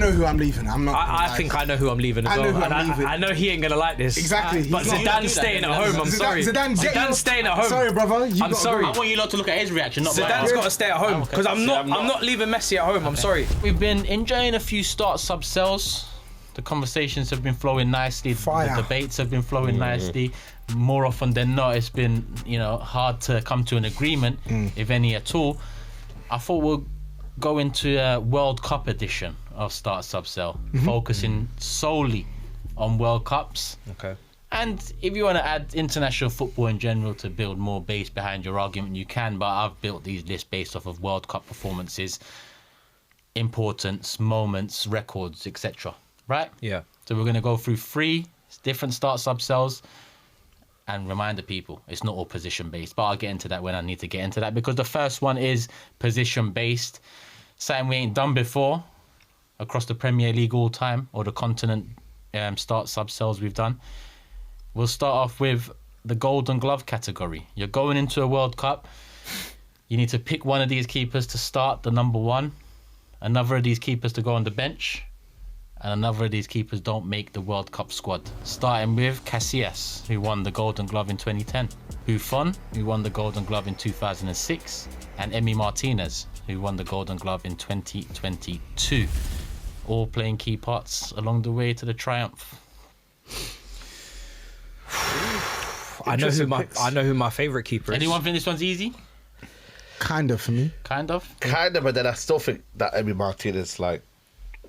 know who I'm leaving. I'm not. I think I know who I'm leaving as well. I know he ain't gonna like this. Exactly. But Zidane's staying at home. I'm sorry. Zidane's staying at home. Sorry, brother. I'm sorry. I want you lot to look at his reaction, not mine. Zidane's got to stay at home because I'm not leaving Messi at home. I'm sorry. We've been enjoying a few start sub sales. The conversations have been flowing nicely. The debates have been flowing nicely. More often than not, it's been hard to come to an agreement, if any at all. I thought we'll go into a World Cup edition of Start Sub Sell, focusing solely on World Cups. Okay. And if you want to add international football in general to build more base behind your argument, you can. But I've built these lists based off of World Cup performances, importance, moments, records, etc. Right? Yeah. So we're going to go through 3 different Start Sub Sells and remind the people it's not all position based. But I'll get into that when I need to get into that, because the first one is position based. Something we ain't done before across the Premier League all time, or the continent Start Sub Sells we've done. We'll start off with the Golden Glove category. You're going into a World Cup. You need to pick one of these keepers to start, the number 1. Another of these keepers to go on the bench. And another of these keepers don't make the World Cup squad. Starting with Casillas, who won the Golden Glove in 2010. Buffon, who won the Golden Glove in 2006. And Emi Martinez, who won the Golden Glove in 2022. All playing key parts along the way to the triumph. I know who my favourite keeper is. Anyone think this one's easy? Kind of for me. Kind of, but then I still think that Emi Martinez, like,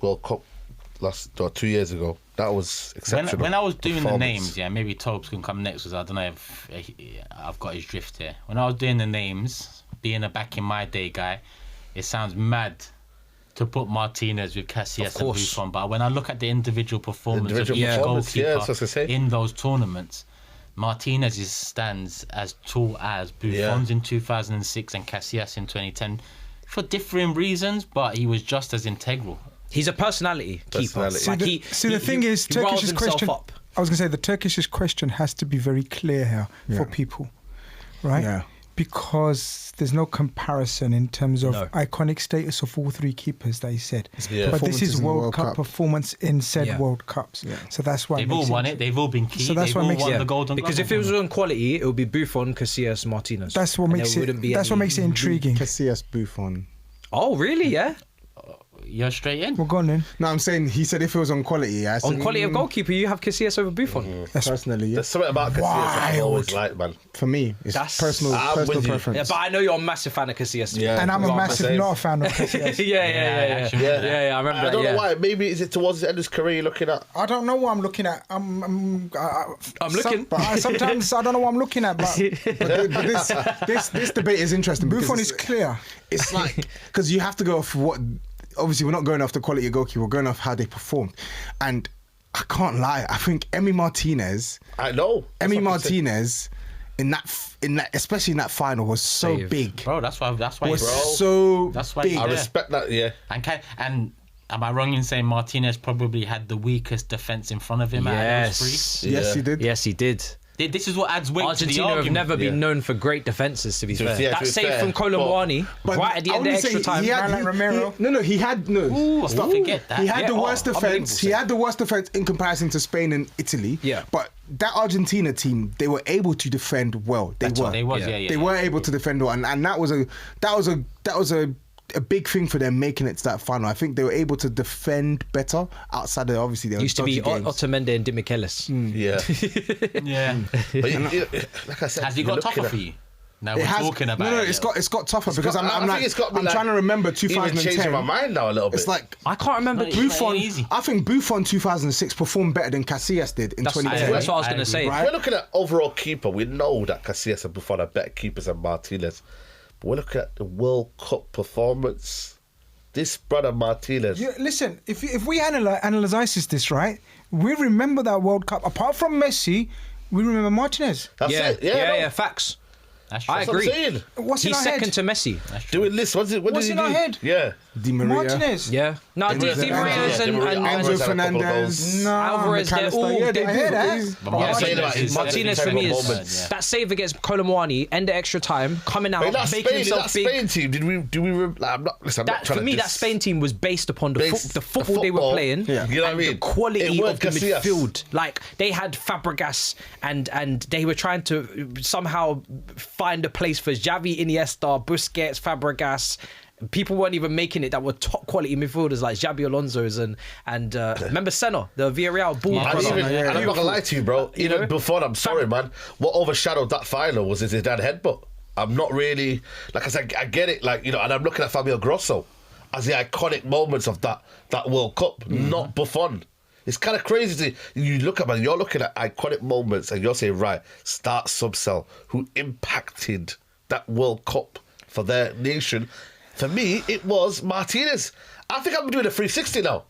World Cup last 2 years ago, that was exceptional. When I was doing the names, maybe Tobes can come next, because I don't know if I've got his drift here. When I was doing the names, being a back in my day guy, it sounds mad to put Martinez with Casillas and Buffon, but when I look at the individual performance of each goalkeeper in those tournaments, Martinez stands as tall as Buffon's in 2006 and Casillas in 2010 for differing reasons, but he was just as integral. He's a personality keeper. See, the thing is, Turkish's question. I was going to say the Turkish's question has to be very clear here for people, right? Yeah. Because there's no comparison in terms of iconic status of all 3 keepers that he said. But this is World Cup performance in said World Cups. Yeah. So that's why they've all won it. They've all been key. So that's they've what all makes won the Golden Glove. Because if it was on quality, it would be Buffon, Casillas, Martinez. That's what makes it. That's what makes it intriguing. Casillas, Buffon. Oh, really? Yeah. You're straight in. We're gone then. No, I'm saying he said if it was on quality. I said, on quality of goalkeeper, you have Casillas over Buffon. Personally, there's something about Casillas I always like, man. For me, it's personal preference. Yeah, but I know you're a massive fan of Casillas. Yeah. And I'm a massive not a fan of Casillas. Yeah. I remember that. I don't know why. Maybe is it towards the end of his career you're looking at? I don't know what I'm looking at. I'm looking. Sometimes I don't know what I'm looking at. But this debate is interesting. Buffon is clear. It's like because you have to go off what. Obviously, we're not going off the quality of goalkeeper. We're going off how they performed, and I can't lie. I think Emi Martinez. I know Emi Martinez in that, especially in that final, was so big, bro. That's why. That's why big. I respect that. Yeah. And am I wrong in saying Martinez probably had the weakest defense in front of him? Yes. Yes, he did. Yes, he did. This is what adds weight Argentina to the argument. have never been known for great defences, to be fair. That save from Colomboani, but right at the end of extra time. He had Romero. He had forget that. He had the worst defence. He had the worst defence in comparison to Spain and Italy. Yeah. But that Argentina team, they were able to defend well. They were able to defend well, and that was a big thing for them making it to that final. I think they were able to defend better outside of obviously their used to be Otamendi and Di Michelis. But like I said, has he got tougher for you? No, we're talking about it's got tougher because I'm trying to remember 2010. Even changing my mind now a little bit. It's like I can't remember Buffon. I think Buffon 2006 performed better than Casillas did in 2010. That's what I was going to say. Right? We're looking at overall keeper. We know that Casillas and Buffon are better keepers than Martinez. We're looking at the World Cup performance. This brother Martinez. Listen, if we analyze this right, we remember that World Cup. Apart from Messi, we remember Martinez. That's it. Yeah, facts. That's true. I agree. What's in He's our second head? to Messi. Doing this. What What's did in he our do? head? Yeah. Di Maria. Martinez. Yeah. No, Di Maria's Di Maria. and Enzo had a couple of Fernandez. Alvarez, they're McAllister. all... Yeah, they- they I hear that. do. But I'm saying about his Martinez for me is moments. that save against Colomwani, end of extra time, coming out, But that making Spain, himself that big. Spain team, do we? I'm not. Listen, I'm not That, trying for to me, that Spain team was based upon the football they were playing, Yeah. You know what I and mean? the quality It of worked, the Casillas. midfield. Like they had Fabregas, and they were trying to somehow find a place for Xavi, Iniesta, Busquets, Fabregas. People weren't even making it that were top quality midfielders like Xabi Alonso's and remember Senna, the Villarreal ball And, brother. and I'm not gonna lie to you, bro. Even know? before, I'm sorry, man. What overshadowed that final was his dad headbutt. I'm not really like I said. I get it, like and I'm looking at Fabio Grosso as the iconic moments of that World Cup, not Buffon. It's kind of crazy to you look at, man. You're looking at iconic moments, and you're saying, right, start Subcell, who impacted that World Cup for their nation. For me, it was Martinez. I think I'm doing a 360 now.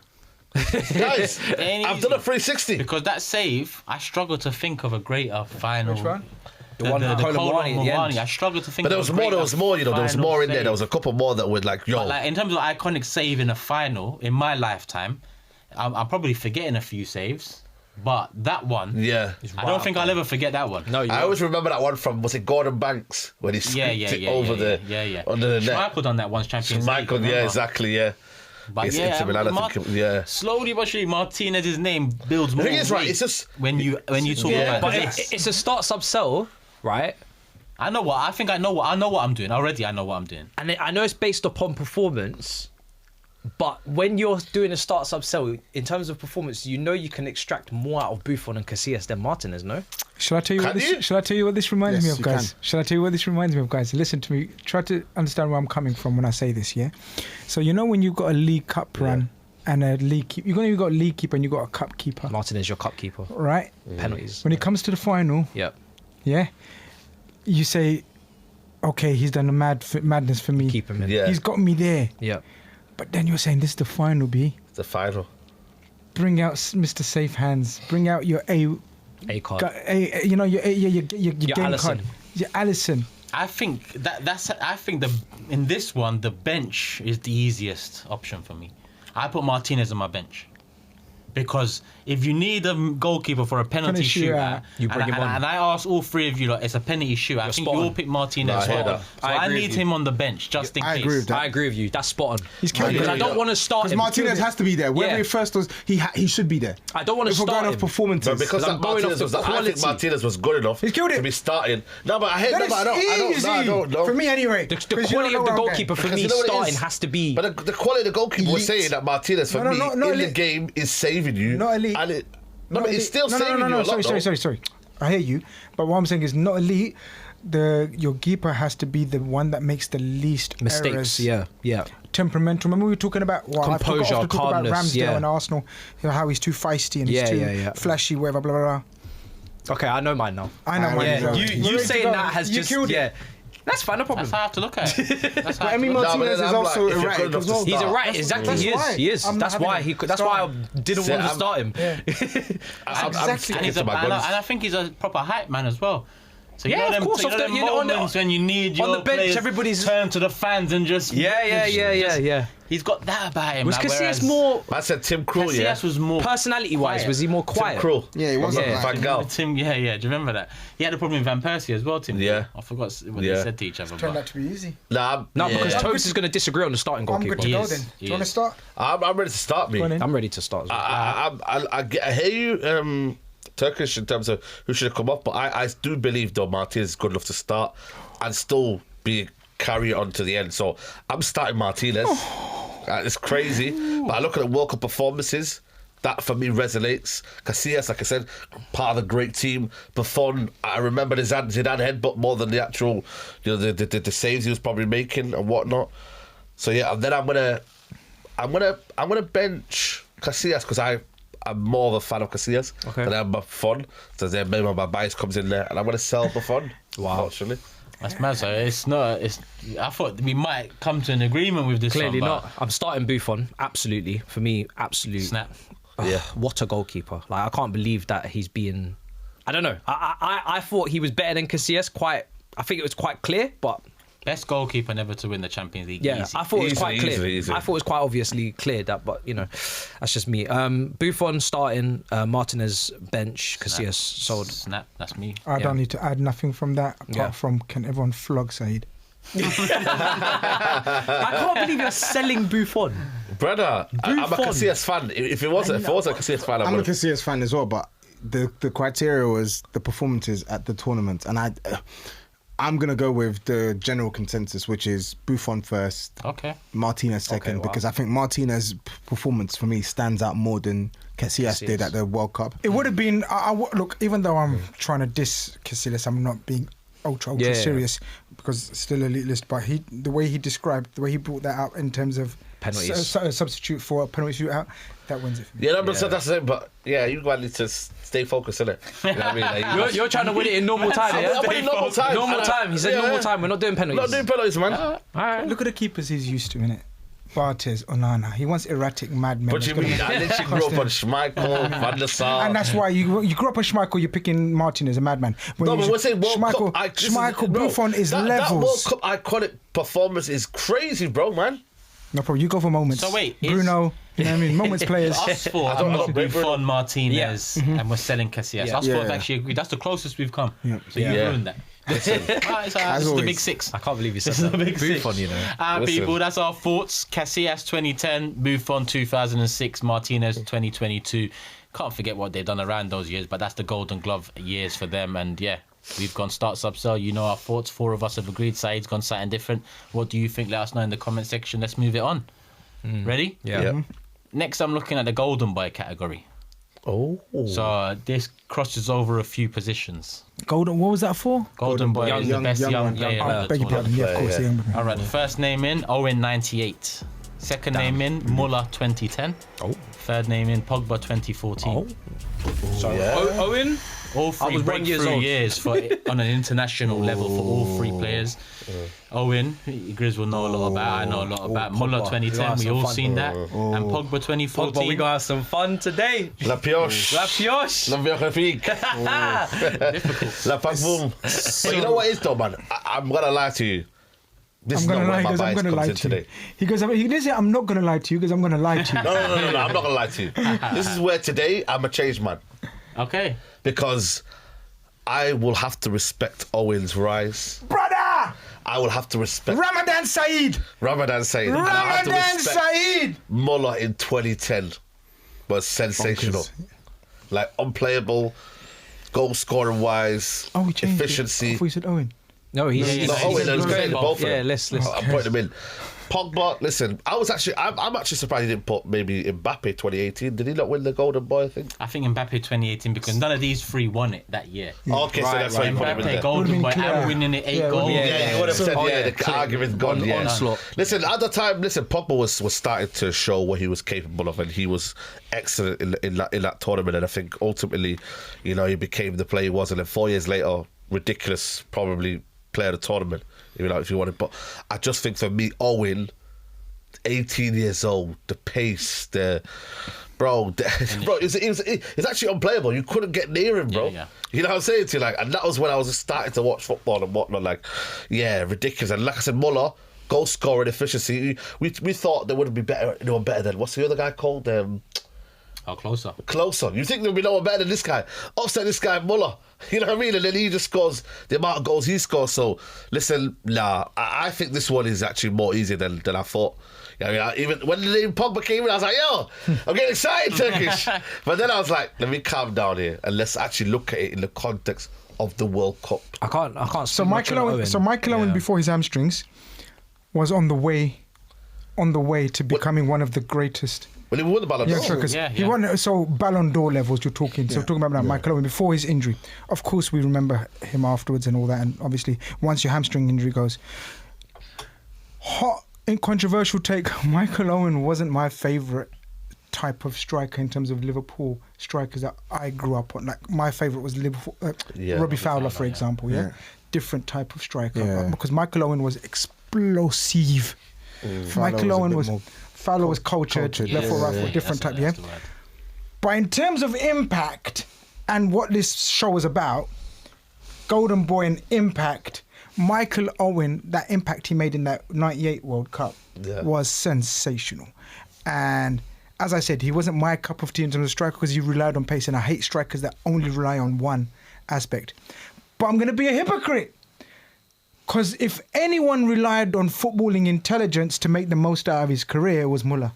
Guys, I've done a 360. Because that save, I struggle to think of a greater final. Which one? The one with Colomwani at the end. I struggle to think But there of was more, there was more, there was more in there. There was a a couple more that were like, yo. But like in terms of iconic save in a final in my lifetime, I'm probably forgetting a few saves, but that one, Yeah. I don't think I'll ever forget that one. No, you I always remember that one from, was it Gordon Banks? When he scooped it over under the net. Schmeichel done that once, Champions League. Michael, yeah, remember? exactly, yeah. But It's yeah, Inter Milan, I think, yeah. slowly but surely, Martinez's name builds more. thing is, right, weight it's just- when you talk Yeah, about But this. it's a start sub-sell, right? I know what I know what I'm doing already. I know what I'm doing. And I know it's based upon performance, but when you're doing a start sub-sell, in terms of performance, you can extract more out of Buffon and Casillas than Martinez, no? Shall I tell you Can you? Shall I tell you what this reminds Yes, me of, you guys? can. Shall I tell you what this reminds me of, guys? Listen to me. Try to understand where I'm coming from when I say this. Yeah. So when you've got a League Cup run and a league keeper, you've got a league keeper and you've got a cup keeper, Martinez, your cup keeper. right? Penalties. When it comes to the final, Yep. yeah, you say, okay, he's done a madness for me. Keep him in. Yeah. He's got me there. Yep. But then you're saying this is the final, B. The final. Bring out Mr. Safe Hands. Bring out your A card. your game Alisson. card. Your Allison. I think in this one the bench is the easiest option for me. I put Martinez on my bench. Because if you need a goalkeeper for a penalty shootout, you bring him on. And I asked all three of you, like, it's a penalty shootout. I think you spot all on. pick Martinez. No, I hear spot on. that. So I I agree need with you. him on the bench just in I case. agree with that. I agree with you. That's spot on. He's killed Because it. I don't want to start Because him. Martinez has to be there. Whether Yeah. he first was, he should be there. I don't want to If we're start going him. off performances. But because I'm that going Martinez off was, the I think quality. Martinez was good enough He's killed it. to be starting. No, but I hate That no, but I don't is know. For me, anyway. The 'Cause you don't quality know of the where I'm goalkeeper for Because me you know what it starting is? has to be. But the quality of the goalkeeper was Elite. saying that Martinez, for No, me, not in the elite. game, is saving you. Not elite. And it, Not but it's elite. still saving you a lot, Sorry. I hear you. But what I'm saying is not elite. Your keeper has to be the one that makes the least Mistakes, errors. yeah. Temperamental. Remember we were talking about Composure, I forgot to talk about calmness, Ramsdale yeah. and Arsenal, how he's too feisty and Yeah, he's too yeah. flashy, whatever, blah blah blah. Okay, I know mine now. I know mine. Yeah, as well. you We're ready to saying go. that has You just killed it. That's fine, no problem. That's how I have to look at it. That's how I have Emi to look at it. Martinez then is I'm also like, if you're erratic good as enough well. to He's start. alright, exactly. that's He why. is. I'm not That's why having it. That's why I didn't want to start him. Yeah. I'm Exactly. sticking And, he's to a, my and, guns. I think he's a proper hype man as well. So Yeah, of course, So you know of the- them you know, on the- moments when you need on your the bench, players everybody's- turn to the fans and just Yeah. He's got that about him. Was like, Casillas whereas more I said Tim Krul, yeah. Casillas was more personality-wise? quiet. Was he more Tim quiet? Krul. Yeah, he wasn't Yeah. like Van Gaal. Tim, yeah. Do you remember that? He had a problem with Van Persie as well, Tim. Yeah. I forgot what Yeah. they said to each other. Turned But out to be easy. Nah, No, yeah. because Tobes is going to disagree on the starting I'm goalkeeper. good to He go is. then. Do He you want to is. start? I'm ready to start me. Go on in. I'm ready to start as well. I hear you, Turkish, in terms of who should have come up, but I do believe though Martinez is good enough to start and still carry it on to the end. So I'm starting Martinez. It's crazy, but I look at the World Cup performances. That for me resonates. Casillas, like I said, part of the great team. Buffon, I remember the Zidane headbutt more than the actual, the saves he was probably making and whatnot. So yeah, and then I'm gonna bench Casillas because I'm more of a fan of Casillas than I am Buffon. So then maybe my bias comes in there, and I'm gonna sell Buffon. Wow. Actually. that's mad. So it's not. I thought we might come to an agreement with this. Clearly one, not. I'm starting Buffon. Absolutely. For me, absolute. Snap. Yeah. What a goalkeeper. Like, I can't believe that he's being... I don't know. I thought he was better than Casillas quite I think it was quite clear, but. Best goalkeeper never to win the Champions League. Yeah, easy. I thought it was quite clear. Easy. I thought it was quite obviously clear that, but you know, that's just me. Buffon starting, Martinez bench, Casillas sold. Snap, that's me. I don't need to add nothing from that apart from can everyone flog SAEED? I can't believe you're selling Buffon. Brother, I'm a Casillas fan. If it was a Casillas fan, I'm a Casillas fan as well, but the criteria was the performances at the tournament, and I'm going to go with the general consensus, which is Buffon first, Martinez second, because I think Martinez's performance for me stands out more than Casillas did at the World Cup. It would have been, look, even though I'm trying to diss Casillas, I'm not being ultra serious because it's still elite list, but the way he brought that out in terms of penalties, substitute for a penalty shootout, that wins it for me. Yeah, that's the same, but you guys need to stay focused, innit? You know what I mean? Like, you're trying to win it in normal time, yeah? I'm winning normal time. Normal time. He said normal time. We're not doing penalties. Not doing penalties, man. All right. Look at the keepers he's used to, innit? Bartes, Onana. He wants erratic madmen. But you mean, I literally grew up on Schmeichel, Van der Sar. And that's why you grew up on Schmeichel, you're picking Martin as a madman. No, but we're saying World Schmeichel, Cup. Schmeichel, Buffon is levels. That World Cup iconic performance is crazy, bro, man. No problem. You go for moments. So wait, Bruno, you know what I mean? Moments players. Us four, I've got Buffon, Martinez, and we're selling Casillas. Us four have actually agreed. That's the closest we've come. So you ruined that. This is the big six. I can't believe you said that. The big Buffon, six. you know. People, that's our thoughts. Casillas 2010, Buffon 2006, Martinez 2022. Can't forget what they've done around those years, but that's the Golden Glove years for them. And yeah, we've gone start, sub, sell. You know our thoughts. 4 of us have agreed. SAEED's gone something different. What do you think? Let us know in the comment section. Let's move it on. Ready? Yeah. Next, I'm looking at the Golden Boy category. Oh. So this crosses over a few positions. Golden, what was that for? Golden Boy, Young, the best young player. I beg your pardon. Yeah, of course. Yeah. All right, first name in, Owen 98. Second name in, Muller 2010. Third name in, Pogba 2014. Owen? All 3 breakthrough years for on an international level for all 3 players. Owen, GRIZZ will know a lot about. I know a lot about. Muller 2010, we all seen that. And Pogba 2014. Pogba, we got some fun today. La pioche. La pioche. La magnifique. Difficult. La pac-boum. But you know what it is though, man? I'm going to lie to you. This I'm is gonna not lie. where He my goes, I'm bias gonna comes lie in to you. today. He goes, he didn't say I'm not gonna lie to you because I'm gonna lie to you. No, I'm not going to lie to you. This is where today I'm a changed man. Okay. Because I will have to respect Owen's rise. Brother! I will have to respect Ramadan SAEED! Ramadan SAEED. And I have to Ramadan respect SAEED! Muller in 2010 was sensational. Bonkers. Like unplayable, goal scoring wise, Oh, we changed efficiency. it. I thought you said Owen. No, he's Owen and going both of them. Yeah, let's. I'm putting them in. Pogba, listen, I'm actually surprised he didn't put maybe Mbappe 2018. Did he not win the Golden Boy, I think? I think Mbappe 2018 because none of these 3 won it that year. Okay, so that's why you put him in Mbappe there. Golden Boy clear. and winning it 8 Yeah, goals. Yeah, you would have said, the clear. argument's gone. Yeah. Onslaught. Listen, at the time, Pogba was starting to show what he was capable of, and he was excellent in that tournament. And I think ultimately, he became the player he was. And then 4 years later, ridiculous, probably player of the tournament, if you wanted. But I just think for me, Owen, 18 years old, the pace, it's actually unplayable. You couldn't get near him, bro. Yeah. You know what I'm saying to you? Like, and that was when I was starting to watch football and whatnot. Like, yeah, ridiculous. And like I said, Muller, goal scoring efficiency. We thought there wouldn't be better than what's the other guy called? Closer. You think there'll be no one better than this guy? Offset this guy, Muller. You know what I mean? And then he just scores the amount of goals he scores. So, listen, I think this one is actually more easy than I thought. Even when the name Pogba came in, I was like, yo, I'm getting excited, Turkish. But then I was like, let me calm down here and let's actually look at it in the context of the World Cup. I can't. So Michael Owen, before his hamstrings, was on the way to becoming one of the greatest. Well, he won the Ballon d'Or. Yeah, because he won. So Ballon d'Or levels you're talking. So talking about Michael Owen before his injury. Of course, we remember him afterwards and all that. And obviously, once your hamstring injury goes, hot and controversial take. Michael Owen wasn't my favourite type of striker in terms of Liverpool strikers that I grew up on. Like my favourite was Liverpool, Robbie Fowler, for example. Yeah, different type of striker because Michael Owen was explosive. Michael Owen was. Fowler was cultured, left foot, right foot, different type, yeah? But in terms of impact and what this show was about, Golden Boy and impact, Michael Owen, that impact he made in that 98 World Cup was sensational. And as I said, he wasn't my cup of tea in terms of striker because he relied on pace, and I hate strikers that only rely on one aspect. But I'm going to be a hypocrite, because if anyone relied on footballing intelligence to make the most out of his career, it was Muller.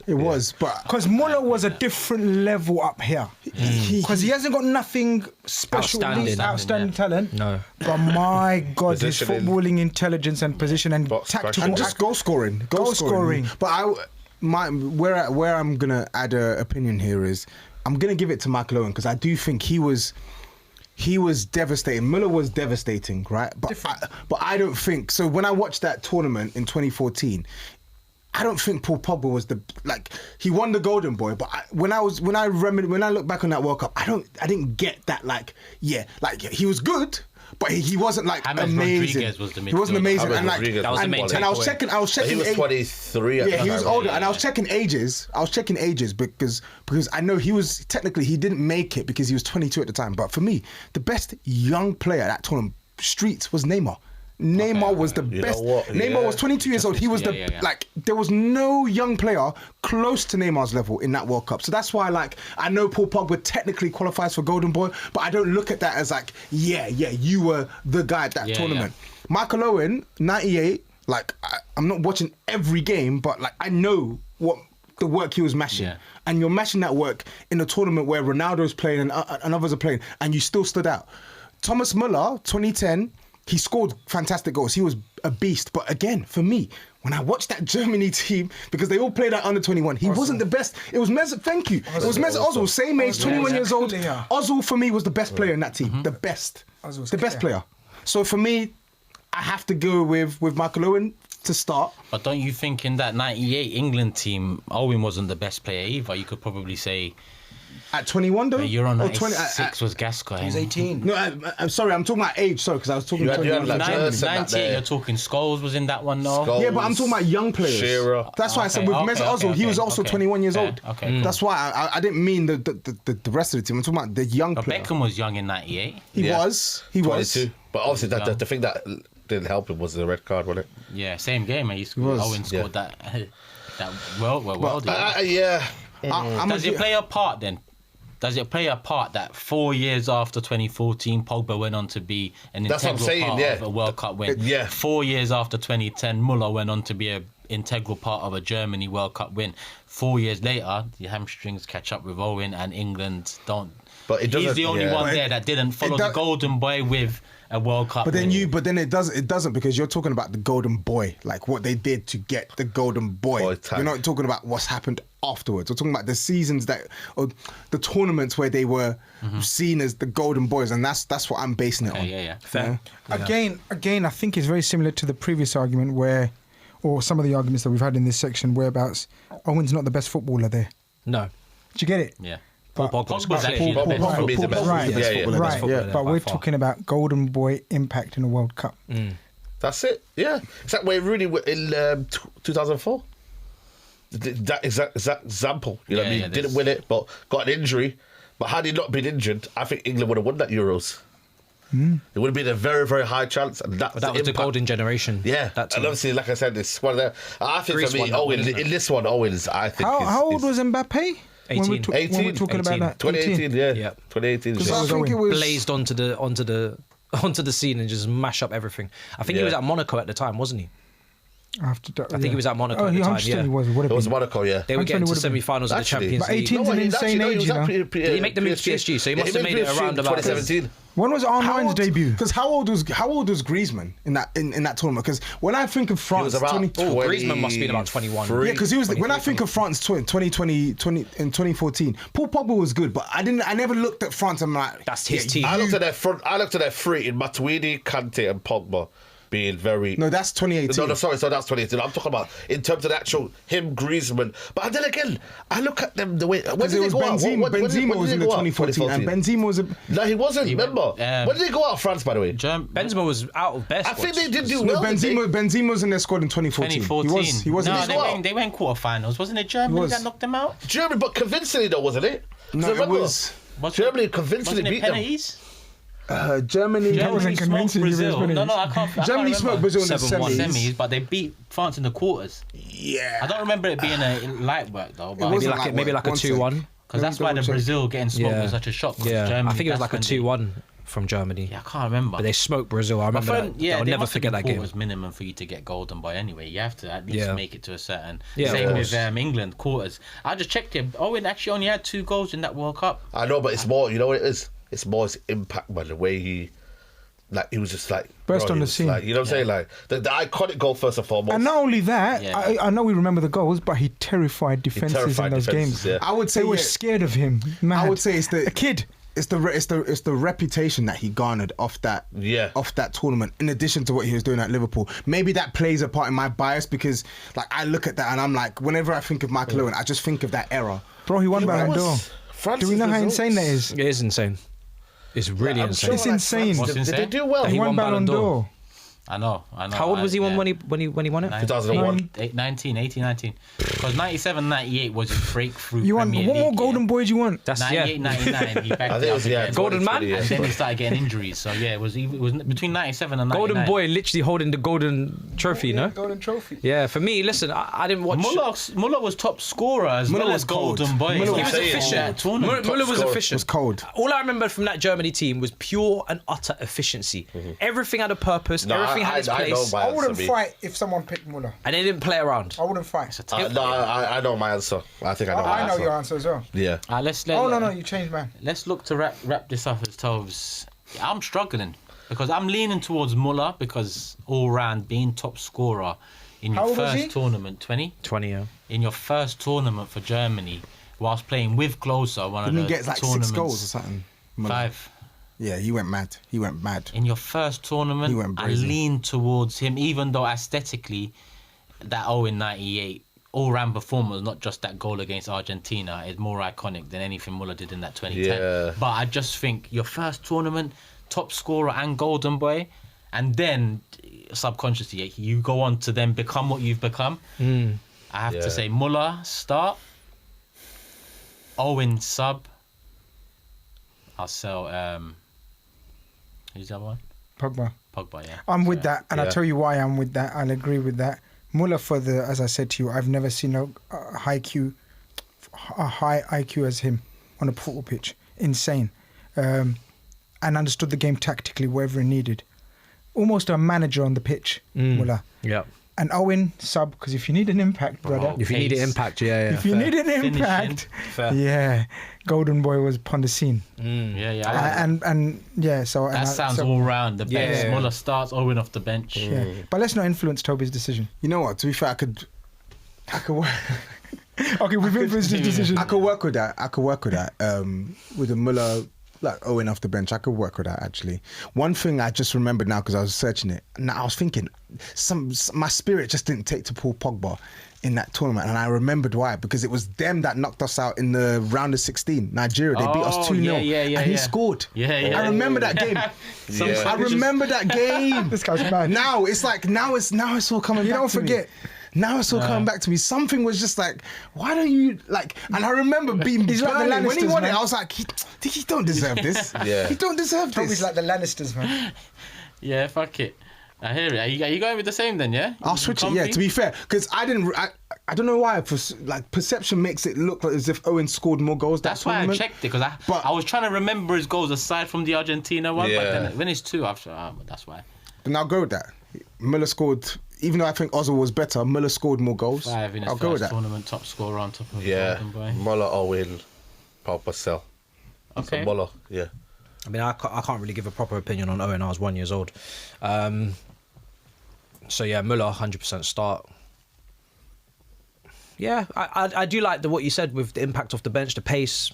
It was, but because Muller was a different level up here. Because he hasn't got nothing special, outstanding talent. No, but my God, his footballing intelligence and position and tactical and just goal scoring. But where I'm gonna add an opinion here is I'm gonna give it to Michael Owen, because I do think he was devastating. Muller was devastating, right? But I don't think so. When I watched that tournament in 2014. I don't think Paul Pogba was he won the Golden Boy, but when I look back on that World Cup, I didn't get that he was good, but he wasn't amazing. Rodriguez was the he wasn't amazing, that was the main and I was checking. He was 23. Yeah, he was older, and I was checking ages. Because I know he didn't make it because he was 22 at the time. But for me, the best young player at that tournament, Streets, was Neymar. Neymar was the best. Neymar was 22 years old. He was there was no young player close to Neymar's level in that World Cup. So that's why I know Paul Pogba technically qualifies for Golden Boy, but I don't look at that as you were the guy at that tournament. Michael Owen, 98, I'm not watching every game, but I know what the work he was mashing. Yeah. And you're mashing that work in a tournament where Ronaldo's playing and others are playing, and you still stood out. Thomas Muller, 2010, he scored fantastic goals. He was a beast. But again, for me, when I watched that Germany team, because they all played at under 21, he wasn't the best. It was Mesut, thank you. It was Mesut Ozil, same age, 21 years old. Ozil, for me, was the best player in that team. The best. The best player. So for me, I have to go with Michael Owen to start. But don't you think in that 98 England team, Owen wasn't the best player either? You could probably say... At 21 though? You're on 96 was Gascoigne. He was 18. No, I'm sorry, I'm talking about age, sorry, because I was talking about 19, you're talking Scholes was in that one now. Yeah, but I'm talking about young players. Shearer. That's why I said with Mesut Ozil, he was also 21 years old. That's why I didn't mean the rest of the team. I'm talking about the young players. Beckham was young in 98. He was. 22. But obviously the thing that didn't help him was the red card, wasn't it? Yeah, same game. Owen scored that world. Yeah. Does it play a part then? Does it play a part that 4 years after 2014, Pogba went on to be an integral part of a World Cup win? 4 years after 2010, Muller went on to be an integral part of a Germany World Cup win. 4 years later, the hamstrings catch up with Owen, and England don't. But he's the only one there that didn't follow the Golden Boy with a World Cup. But then it doesn't, because you're talking about the Golden Boy, what they did to get the Golden Boy. You're not talking about what's happened afterwards. We're talking about the seasons or the tournaments where they were seen as the Golden Boys, and that's what I'm basing it on. Yeah. Fair. Again, I think it's very similar to the previous argument or some of the arguments that we've had in this section, whereabouts Owen's not the best footballer there. No. Do you get it? Yeah. But Pogba's actually the best. Right. But we're talking about Golden Boy impact in a World Cup. That's it. Yeah. It's like where Rooney in 2004. That exact example. You know what I mean? Didn't win it, but got an injury. But had he not been injured, I think England would have won that Euros. It would have been a very, very high chance. And that was the golden generation. Yeah. And obviously, like I said, it's one of the... I think Greece for me, Owen, in this one, Owens, I think How old was Mbappe? 18. When we're talking about that? 2018, yeah. 2018. Because I think it was... Blazed onto the scene and just mash up everything. I think he was at Monaco at the time, wasn't he? I think he was at Monaco at the time. Yeah, it was Monaco. Yeah, they were getting to semi-finals of the Champions League. But 18's an insane age, you know. Did he make the move to PSG? So he must have made it around about 2017. When was Armand's debut? Because how old was Griezmann in that tournament? Because when I think of France, Griezmann must be about 21. Yeah, because he was. When I think of France 2020 in 2014, Paul Pogba was good, but I never looked at France. I'm like, that's his team. I looked at their three in Matuidi, Kante, and Pogba. Being very... No, that's 2018. No, sorry, so that's 2018. I'm talking about in terms of the actual Griezmann. But then again, I look at them the way... When did they go out? Benzema was in the 2014, and Benzema was... No, he wasn't, remember? When did they go out of France, by the way? Benzema was out of best. I think they did do well. Benzema was in their squad in 2014. He wasn't. No, they went quarterfinals. Wasn't it Germany that knocked them out? Germany, but convincingly though, wasn't it? No, it was... Germany convincingly beat them. Germany. That wasn't convincing. Brazil. No, I can't. Germany smoked Brazil in the 7-1. semis. But they beat France in the quarters. Yeah. I don't remember it being a light work though. But Maybe like a 2-1. Because that's why the Brazil getting smoked was such a shock. Germany, I think it was like a 2-1 from Germany. Yeah, I can't remember. But they smoked Brazil. I remember that. I'll never forget that game. It was minimum for you to get golden boy anyway. You have to at least make it to a certain. Yeah, same with England quarters. I just checked it. Owen actually only had 2 goals in that World Cup. I know, but it's more. You know what it is? It's more his impact by the way he was just like burst on the scene. Like, you know what I'm saying? Like the iconic goal first and foremost. And not only that, I know we remember the goals, but he terrified defenses in those games. Yeah. I would say they were scared of him. Mad. I would say it's a kid. It's the reputation that he garnered off that tournament. In addition to what he was doing at Liverpool, maybe that plays a part in my bias because like I look at that and I'm like, whenever I think of Michael Owen, I just think of that era. Bro, he won Ballon d'Or. Do we know how insane that is? It is insane. It's really insane. It's insane. What's insane? Did they do well? He won Ballon d'Or. I know. How old was he when he won it? 2001. 19. Because 97, 98 was his breakthrough. You want Premier what more League Golden Boy do you want? That's 98, 99. He backed I think it was Golden Man. and then he started getting injuries. So yeah, it was between 97 and 99. Golden Boy literally holding the golden trophy, no? Golden trophy. Yeah, for me, listen, I didn't watch. Muller was top scorer as well as Golden Boy. Muller He was efficient. Muller was efficient. Was cold. All I remember from that Germany team was pure and utter efficiency. Everything had a purpose. Everything had its place. I wouldn't fight if someone picked Muller. And they didn't play around. I wouldn't fight. I know my answer. I think I know my answer. I know your answer as well. Yeah. No, you changed, man. Let's look to wrap this up as TOBS. I'm struggling because I'm leaning towards Muller because all round being top scorer in your first tournament, 20? 20, yeah. In your first tournament for Germany, whilst playing with Klose, one of the Didn't he get like 6 goals or something? 5. Yeah, he went mad. In your first tournament, I lean towards him, even though aesthetically, that Owen 98 all-round performance, not just that goal against Argentina, is more iconic than anything Muller did in that 2010. Yeah. But I just think your first tournament, top scorer and golden boy, and then subconsciously you go on to then become what you've become. I have to say Muller start, Owen sub. I'll sell who's the other one? Pogba, yeah. I'm with that, and I'll tell you why I'm with that. I'll agree with that. Muller, as I said to you, I've never seen a high IQ as him on a football pitch. Insane. And understood the game tactically wherever it needed. Almost a manager on the pitch, Muller. Yeah. And Owen, sub, because if you need an impact, brother. If you need an impact, If you need an impact, Golden Boy was upon the scene. So that sounds all round the bench. Muller starts, Owen off the bench. But let's not influence Toby's decision. You know what? To be fair, I could work. Okay, we've influenced his decision. I could work with that. With the Muller, like Owen off the bench, I could work with that actually. One thing I just remembered now because I was searching it. Now I was thinking, my spirit just didn't take to Paul Pogba in that tournament, and I remembered why, because it was them that knocked us out in the round of 16. Nigeria, they beat us 2-0, and he scored. I remember that game. I remember that game. This guy's mad. Now it's like now it's all coming. You don't forget. Now it's all coming back to me. Something was just like, why don't you like? And I remember being He's like the Lannisters, when he won it. man. I was like, he don't deserve this. He don't deserve this. Toby's like the Lannisters, man. Yeah, fuck it. I hear it. Are you going with the same then? Yeah. I'll switch it. Yeah, to be fair, because I don't know why. Perception makes it look like as if Owen scored more goals. That's why I checked it, because I was trying to remember his goals aside from the Argentina one. But then when it's 2, that's why. Then I'll go with that. Muller scored. Even though I think Ozil was better, Muller scored more goals. 5 in his first tournament, top scorer on top of Golden Boy. Muller, Owen, Pogba, sell. Okay. So Muller, I mean, I can't really give a proper opinion on Owen. I was 1 year old. So yeah, Muller 100% start. Yeah, I do like what you said with the impact off the bench, the pace.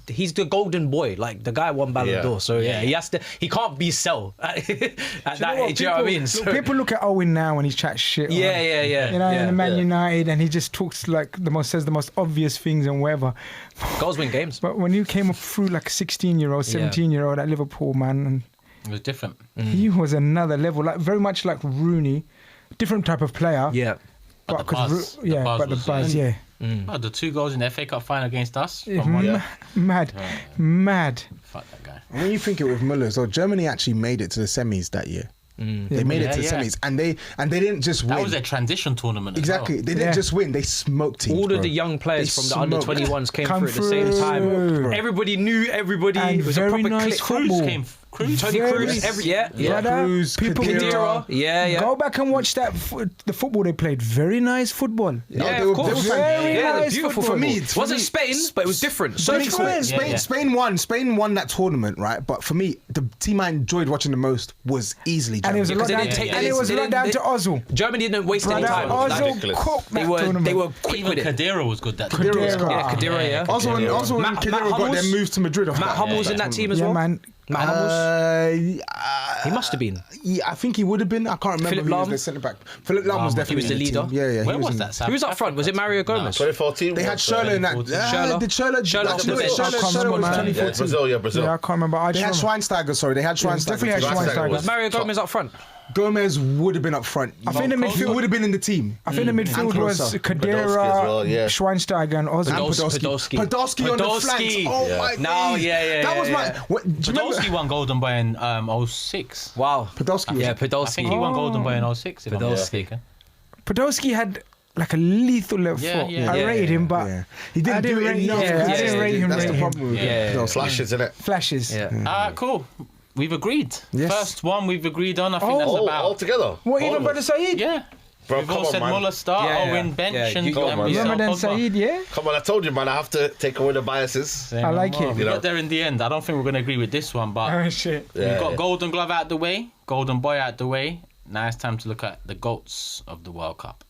He's the golden boy, like the guy won Ballon d'Or, so he can't be sell at that age. You know what I mean? So, people look at Owen now when he chats shit. You know, in Man United, and he just talks like says the most obvious things and whatever. Goals win games. But when you came up through like a 16-year-old, 17-year-old at Liverpool, man, and it was different. He was another level, like very much like Rooney, different type of player. Yeah. But the buzz, the buzz. Well, the 2 goals in the FA Cup final against us. Mad. Fuck that guy. When you think it with Müller, so Germany actually made it to the semis that year. They made it to the semis, and they didn't just win. That was a transition tournament. Exactly. They didn't just win; they smoked teams. All of the young players from the under 21s came through at the same time. Everybody knew everybody. And it was a very proper nice click. football. Cruz, Tony Cruz, Cruz, people Khedira. Yeah. Go back and watch that the football they played. Very nice football. Yeah, of course. Very nice beautiful football. For me, it wasn't Spain, but it was different. Spain won. Spain won that tournament, right? But for me, the team I enjoyed watching the most was easily And Germany. it was a lot down to Ozil. Germany didn't waste any time. Ozil cooked that tournament. They were quick with it. Khedira was good that time. Khedira, yeah. Ozil and Khedira got their moves to Madrid. Matt Hummels in that team as well. Man. Matt Hummels. He must have been. Yeah, I think he would have been. I can't remember Philip who was Lahm? their centre back. Philip Lahm was definitely He was the in leader. team. Yeah. Where was that? Who was up front? Was it Mario Gomez? 2014. They had Schürrle in that. Schürrle. Did Schürrle? Schürrle Actually, was Schürrle there. was Yeah, 2014. Brazil. Yeah, I can't remember. They had Schweinsteiger. Sorry, they had Schweinsteiger. Definitely had Schweinsteiger. Was Mario Gomez up front? Gomez would have been up front. I think the midfield would have been in the team. I think the midfield And was Klose. Khedira, Podolski as well, yeah. Schweinsteiger, and Ozil. Podolski. Podolski on the flanks. Oh my No, days. That was my. Do you remember? Podolski won Golden Boy in 06. Wow. Podolski. Yeah, I Podolski. think he won Golden Boy in 06. If I'm not mistaken. Podolski had like a lethal left Yeah, foot. yeah, I yeah, rated him, but He didn't do it enough. I didn't rate him. That's the problem with Podolski. Flashes in it. Flashes. Yeah. Cool. We've agreed. Yes. First one we've agreed on. I think that's about. All together. What, even Brother Saeed? Yeah. Bro, We've come all on, said man. Muller start, Owen bench, and you got we sell Ramadan Pogba. Saeed, yeah? Come on, I told you, man. I have to take away the biases. Say I no like more. it. We got there in the end. I don't think we're going to agree with this one, but Oh, shit. we've got Golden Glove out the way, Golden Boy out the way. Now it's time to look at the GOATs of the World Cup.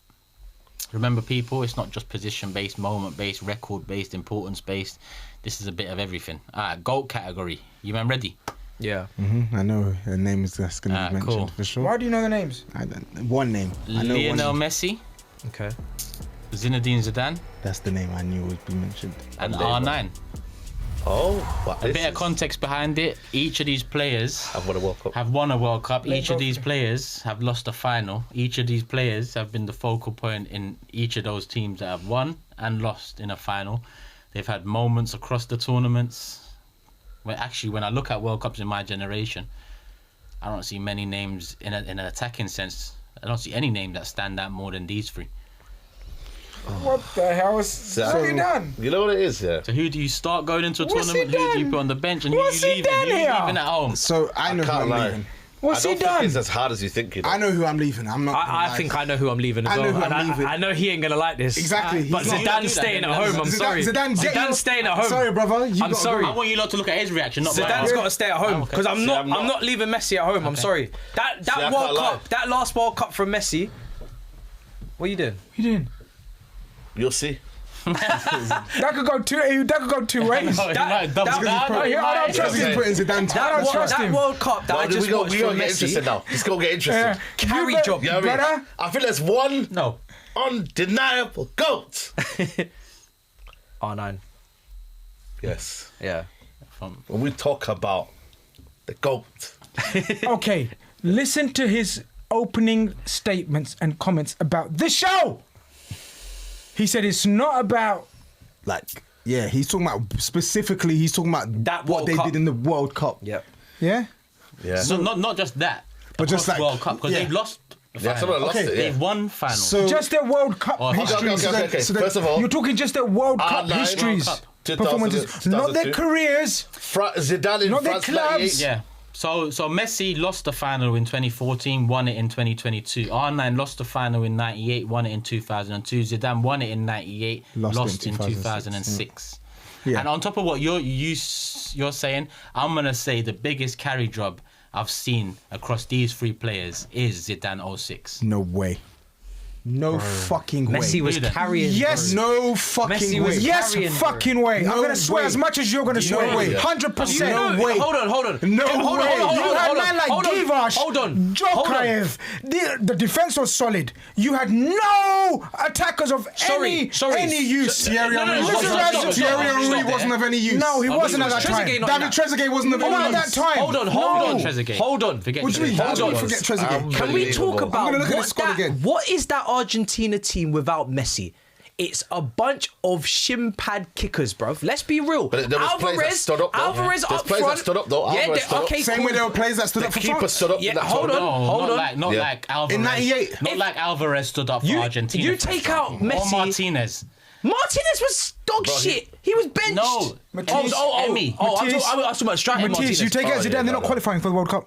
Remember, people, it's not just position-based, moment-based, record-based, importance-based. This is a bit of everything. GOAT category. You man ready? Yeah. I know her name is that's going to be mentioned cool. for sure. Why do you know the names? One name. I know Lionel one name. Messi, Okay. Zinedine Zidane, That's the name I knew would be mentioned. and Unbelievable. R9. Oh, what A bit of context behind it. Each of these players I've won a World Cup. have won a World Cup. Each go of these for it. players have lost a final. Each of these players have been the focal point in each of those teams that have won and lost in a final. They've had moments across the tournaments. When I look at World Cups in my generation, I don't see many names in an attacking sense. I don't see any names that stand out more than these three. What the hell what have you done? You know what it is, yeah? So who do you start going into a What's tournament? he Who do you done? put on the bench? And What's who he you leaving? done Who you here? leaving at home? So I know who Can't I'm lie. leaving. What's I he don't think done? it's as hard as you think. You know? I know who I'm leaving. I'm not. gonna I lie. think I know who I'm leaving as I know well. who I'm And leaving. I know he ain't going to like this. Exactly. But He's not. Zidane's staying at home. I'm sorry. Zidane's staying at home. Sorry, brother. You I'm gotta sorry. go. I want you lot to look at his reaction, not mine. Zidane's got to stay at home okay. because I'm not leaving Messi at home. I'm sorry. That I can't World lie. Cup, that last World Cup from Messi. What are you doing? What you doing? You'll see. That could go two ways. No, he might double down. I don't trust He's him. putting Zidane. I don't trust That him. World Cup that I No, just we watched got from to get interested Messi. now. Let's go get interested. Carry You job. You know what I mean? brother. I think there's one No. undeniable GOAT. R9. Yes. Yeah. When we talk about the GOAT. Okay, listen to his opening statements and comments about the show. He said it's not about. He's talking about specifically. He's talking about That what World they Cup. did in the World Cup. Yep. Yeah? Yeah. So not just that, But just across like- World Cup because yeah. they've lost. The Yeah, final. someone lost it, yeah. They've won final. So Just their World Cup Oh, history. Okay. So then- First of all, You're talking just their World Cup R9 histories, World Cup. performances, 2000, not their 2002. careers. Zidane in Not their France clubs. 98. yeah. So Messi lost the final in 2014, won it in 2022. R9 lost the final in 98, won it in 2002. Zidane won it in 98, lost in 2006. Yeah. And on top of what you're saying, I'm gonna say the biggest carry job I've seen across these three players is Zidane 06. no way. No fucking way. Messi was Who then? carrying. Yes. No fucking Messi way. was Yes, carrying, bro. fucking way. I'm No going to swear way. as much as you're going to No swear. way. 100%. No way. Hold on. No Hold way. on, you had man like Givash, Hold on. Djokaev. The defense was solid. You had no attackers of any use. Thierry No, no, Henry no, wasn't- stop, stop, Thierry stop, Henry stop. wasn't of any use. No, he Oh, wasn't he at was. that time. Trezeguet not- David Trezeguet wasn't of any Not at use. that time. Hold on. Trezeguet. Hold on. Forget What do you mean? Trezeguet. How do you Hold on. forget Trezeguet? Can we talk Unbelievable. about I'm gonna look at the squad again. what is that Argentina team without Messi? It's a bunch of shin pad kickers, bruv. Let's be real. But there was players that stood up, though. Alvarez There's up players front. that stood up, though. Yeah, Alvarez stood up. okay, Same cool. way there were players that stood up for The keeper France. stood up. Yeah, in that hold tournament. on, hold on. Not Yeah. like Alvarez. In 98. Not like Alvarez stood up for Argentina. You take out Messi. Or Martinez. Martinez was dog shit. He was benched. No. Matisse. Emmy. I'm talking about striking Matisse, you take out Zidane, they're not qualifying for the World Cup.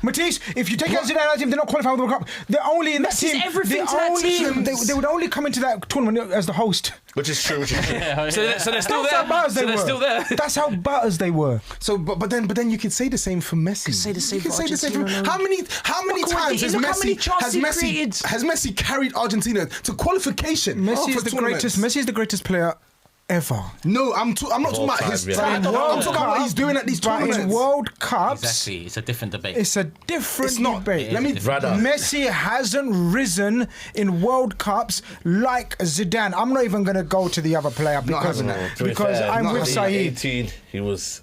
Matisse, if you take out Zidane as him, they're not qualifying for the World Cup. They're only in that Messi's team. everything to that team. They would only come into that tournament as the host. Which is true. So they're still That's there. how butters they So they're were. still there. That's how butters they were. So, but then you could say the same for Messi. You say the same could for say the same for Argentina, How many Look times has how many chances he created. Messi carried Argentina to qualification? Messi for is the tournaments? greatest. Messi is the greatest player ever. No, I'm not talking about his time, yeah. time. I'm talking about what he's doing at these But in tournaments. World Cups, Exactly. It's a different debate. it's a different It's not. debate. Let me. Brother. Messi hasn't risen in World Cups like Zidane. I'm not even going to go to the other player because To be fair, I'm with Saeed. 2018, he was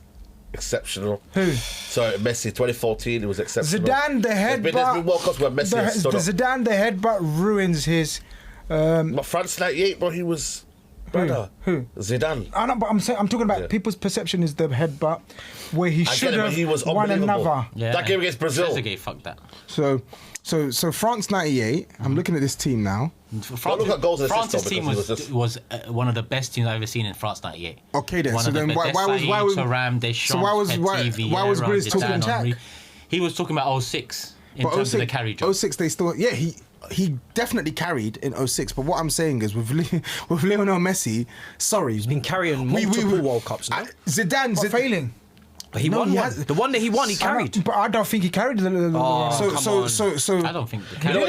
exceptional. Who? Sorry, Messi. 2014, he was exceptional. Zidane, the There's been headbutt. World Cups where Messi has stood up. Zidane, the headbutt ruins his. But France 98, bro, he was. Brother. Who? Zidane. I know, but I'm talking about Yeah. people's perception is the headbutt where he I get should it, but have he was won unbelievable. another. That game against Brazil. Trezeguet fucked that. So France 98. I'm looking at this team now. look at goals and assists, France's though, team because he was one of the best teams I've ever seen in France '98. Okay then, One so of the then best. why was Thuram, Deschamps, why was Petit, why was Vieira, Grizz talking Zidane, attack? Henry. He was talking about 06 in terms of the carry job. 06 they still he definitely carried in 06, but what I'm saying is with Lionel Messi, sorry, he's been carrying multiple World Cups now. Zidane Failing. But he No, won he one. has- The one that he won, he carried. But I don't think he carried the. so I don't think the You carry. know,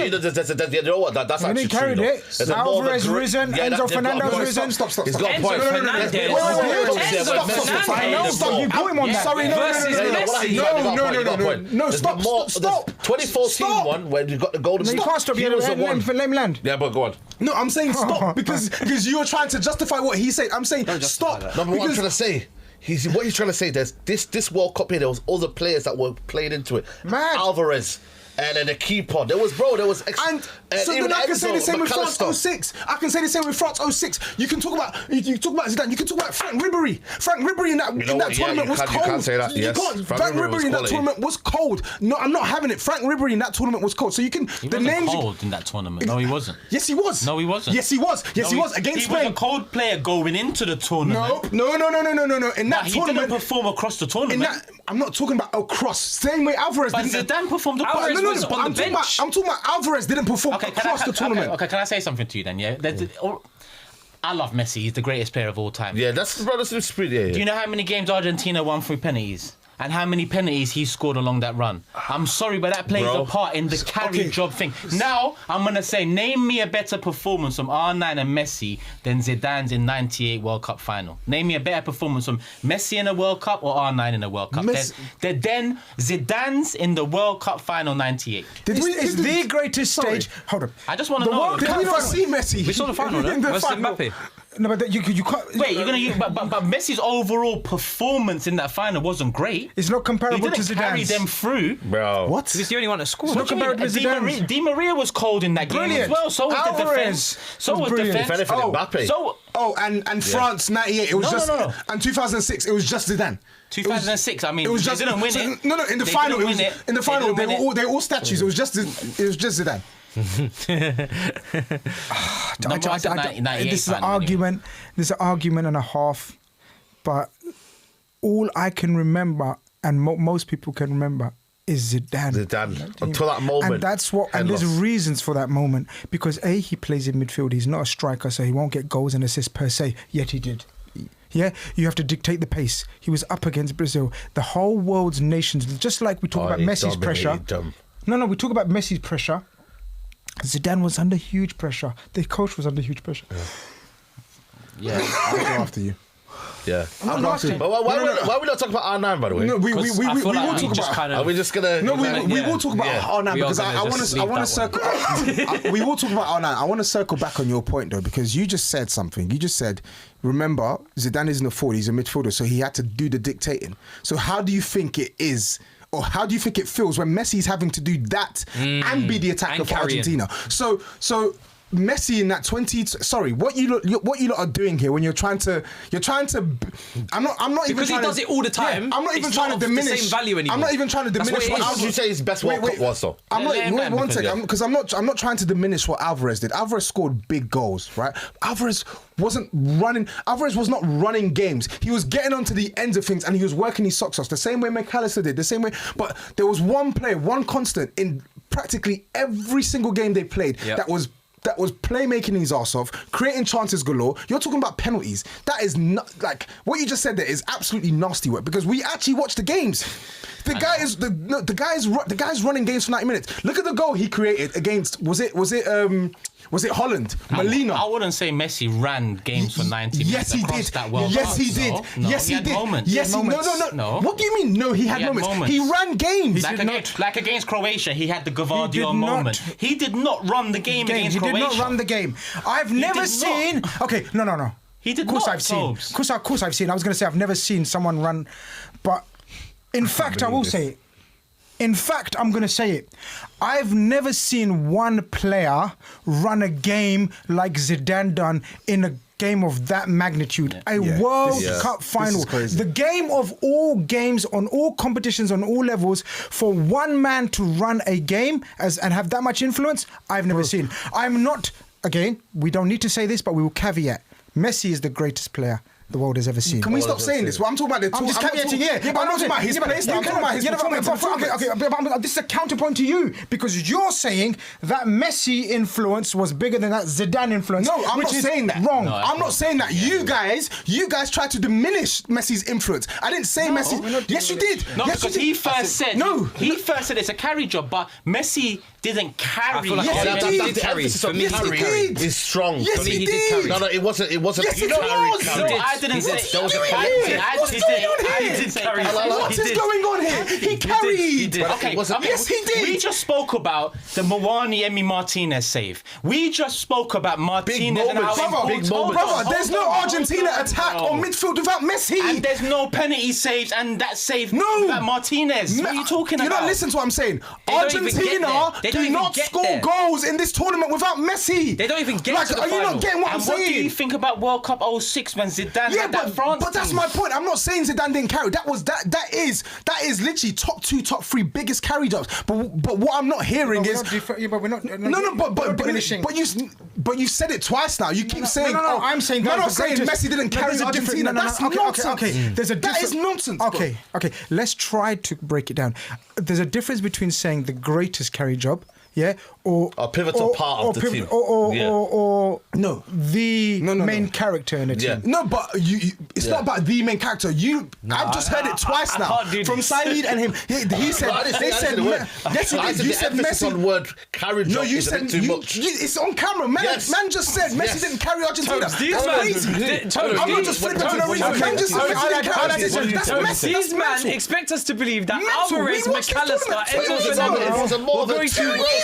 you know what? That's He actually didn't true. carry though. it. There's a more of a Alvarez grit- risen, Yeah, Enzo they've got a Fernandez point. risen. Stop. He's got a Enzo point. Fernandez. There's Wait, more wait, of a wait, grit. Enzo Yeah, but Fernandez. Messi- I know, stop. You put him on that. Sorry, no. Versus Yeah, Messi. well, he's got a point. No, There's stop, the more- stop. there's 2014 one when you got the golden. No, you can't stop. He You was the one. let him land. Yeah, but go on. No, I'm saying stop because you're trying to justify what he said. I'm saying stop. No, but what I'm trying to say, what he's trying to say, there's this World Cup here, there was other players that were playing into it. Mad. Alvarez. And then the keeper. There was. And so then I can say the same with France 06. I can say the same with France 06. You can talk about Zidane. You can talk about Frank Ribery. Frank Ribery in that tournament was cold. You can't say that. Yes, Frank Ribery in that tournament was cold. No, I'm not having it. Frank Ribery in that tournament was cold. So you can He wasn't cold in that tournament. No, he wasn't. Yes, he was. No, he wasn't. Yes, he was. Yes, he was against Spain. He was a cold player going into the tournament. No. In that But he tournament, didn't perform across the tournament. I'm not talking about across. Same way Alvarez But didn't. Zidane performed across. Alvarez was on the bench. I'm talking about Alvarez didn't perform across the tournament. Okay, can I say something to you then? Yeah, I love Messi. He's the greatest player of all time. Yeah, that's the spirit. Yeah. Do you know how many games Argentina won through penalties? And how many penalties he scored along that run? I'm sorry, but that plays a part in the carry job thing. Now, I'm going to say, name me a better performance from R9 and Messi than Zidane's in 98 World Cup final. Name me a better performance from Messi in a World Cup or R9 in a World Cup. Then Zidane's in the World Cup final 98. It's the greatest stage. Hold on. I just want to know. Did we not see Messi? We saw the final, no? In the Versus final. Mbappe. No, but you can't. Wait, you're gonna use, but Messi's overall performance in that final wasn't great. It's not He comparable to didn't carry Zidane's. them through. Bro. What? He's the only one that scored. It's not comparable to Zidane's. Di Maria was cold in that game Brilliant. as well. So was the Alvarez defense. So was was brilliant. defense. If anything, Mbappe. So and France 98. It was No, just no. and 2006. It was just Zidane. 2006. I mean, It was just they didn't win it. No, in the They final. didn't win it. In the final, They didn't win they were all statues. It was just Zidane. This is an final argument. There's an argument and a half, but all I can remember, and most people can remember, is Zidane. Until that moment. And that's what. And there's reasons for that moment because he plays in midfield. He's not a striker, so he won't get goals and assists per se. Yet he did. Yeah, you have to dictate the pace. He was up against Brazil. The whole world's nations, just like we talk about Messi's pressure. No, we talk about Messi's pressure. Zidane was under huge pressure. The coach was under huge pressure. Yeah. I'll go after you. Yeah. I'll go after you. But why are we not talking about R9, by the way? No, we will like talk about. Are we just gonna? No, we will talk about R9 We are because I gonna want just to. I leave want to that circle. We will talk about R9. I want to circle back on your point though because you just said something. You just said, remember, Zidane isn't a forward; he's a midfielder, so he had to do the dictating. So how do you think it is? Or how do you think it feels when Messi's having to do that and be the attacker And for carrying. Argentina? So Messi in that 20. Sorry, what you lot are doing here when you're trying to. I'm not even because trying he does it all the time. Yeah, I'm not even it's trying not to diminish. the same value anymore. I'm not even trying to diminish. How would you say his best World Cup was though? I'm not trying to diminish what Alvarez did. Alvarez scored big goals, right? Alvarez was not running games. He was getting onto the ends of things and he was working his socks off the same way McAllister did, the same way. But there was one player, one constant in practically every single game they played that was playmaking his ass off, creating chances galore. You're talking about penalties. That is not like what you just said. There is absolutely nasty work because we actually watched the games. The guy's running games for 90 minutes. Look at the goal he created against. Was it Holland? Molina. I wouldn't say Messi ran games for 90 minutes. Yes, he did. That World Yes, Cup. he did. No, Yes, he had did. Moments. Yes, he no. What do you mean? No, he had moments. He ran games. Like against Croatia, he had the Gavardio moment. He did not run the game against Croatia. He did not run the game. I've never seen. Okay, no. He did of course not. I've seen. Of course I've seen. I was going to say I've never seen someone run, but in fact I will say it. In fact, I'm going to say it. I've never seen one player run a game like Zidane done in a game of that magnitude. World Cup final. The game of all games on all competitions on all levels for one man to run a game and have that much influence, I've never seen. I'm not, again, we don't need to say this, but we will caveat. Messi is the greatest player the world has ever seen. Can we stop saying this? Well, I'm talking about I'm just caveating, but I'm not talking about his place. I'm talking about his performance. But this is a counterpoint to you because you're saying that Messi influence was bigger than that Zidane influence. No, I'm not saying that. Wrong. No, I'm not saying that. You guys tried to diminish Messi's influence. I didn't say Messi. Yes, you did. No, yes, because he first said it's a carry job, but Messi didn't carry. I feel like yes, carry. For me, he did. Is strong. Yes, he did. No, it wasn't. Yes, it was. Carry. I didn't say That was a What is going on here? He carried. He did. Okay, yes, he did. We just spoke about the Emi Martinez save. We just spoke about Martinez and how important. Brother, there's no Argentina attack on midfield without Messi. And there's no penalty saves and that save without Martinez. What are you talking about? You don't listen to what I'm saying. Argentina do not score goals in this tournament without Messi. They don't even get to the final. Are you not getting what I'm saying? What do you think about World Cup 06 when Zidane had that France But that's team? my point. I'm not saying Zidane didn't carry. That is literally top 2, top 3 biggest carry jobs. But what I'm not hearing is we're not diminishing. But you said it twice now. You keep saying I'm saying I'm not saying Messi didn't carry Argentina. That's nonsense. Okay. There's a difference. That is nonsense. Okay. Let's try to break it down. There's a difference between saying the greatest carry job, or a pivotal part of the team, or the main character in a team. No, but it's not about the main character. I've just heard it twice now from SAEED and him. He said you said Messi on word carry job. No, you said too much. It's on camera. Man just said Messi didn't carry Argentina. That's crazy. I'm not just flipping to the reason. Man just said These man expect us to believe that Alvarez, McAllister,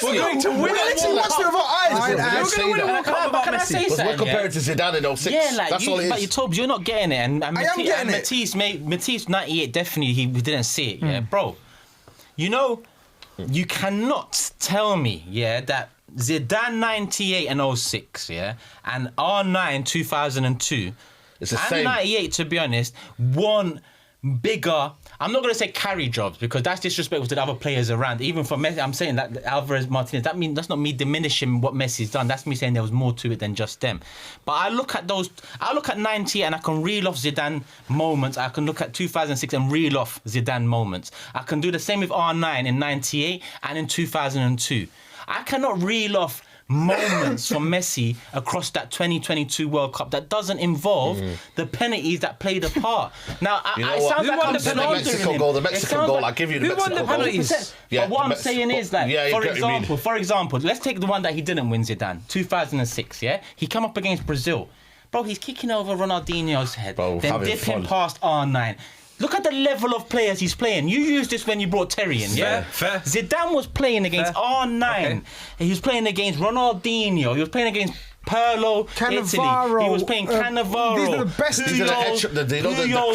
we're going to win it. Can I say something? We're comparing to Zidane in 06. That's all it is. But you TOBS, you're not getting it. And I am getting it. Matisse 98, definitely he didn't see it. Yeah, bro. You know, you cannot tell me, that Zidane 98 and 06, and R9 2002, it's the and same. 98, to be honest, won bigger. I'm not going to say carry jobs because that's disrespectful to the other players around. Even for Messi, I'm saying that Alvarez, Martinez. That's not me diminishing what Messi's done. That's me saying there was more to it than just them. But I look at 90 and I can reel off Zidane moments. I can look at 2006 and reel off Zidane moments. I can do the same with R9 in 98 and in 2002. I cannot reel off moments from Messi across that 2022 World Cup that doesn't involve the penalties that played a part. Now, it sounds like I'm slandering him. The Mexican goal, I'll give you the Mexican goal. Who won the penalties? But what I'm saying is, for example, let's take the one that he didn't win, Zidane, 2006, He come up against Brazil. Bro, he's kicking over Ronaldinho's head, then dipping past R9. Look at the level of players he's playing. You used this when you brought Terry in, Fair. Zidane was playing against R9. Okay. He was playing against Ronaldinho. He was playing against Pirlo, Cannavaro, Italy. He was playing Cannavaro. These are the best.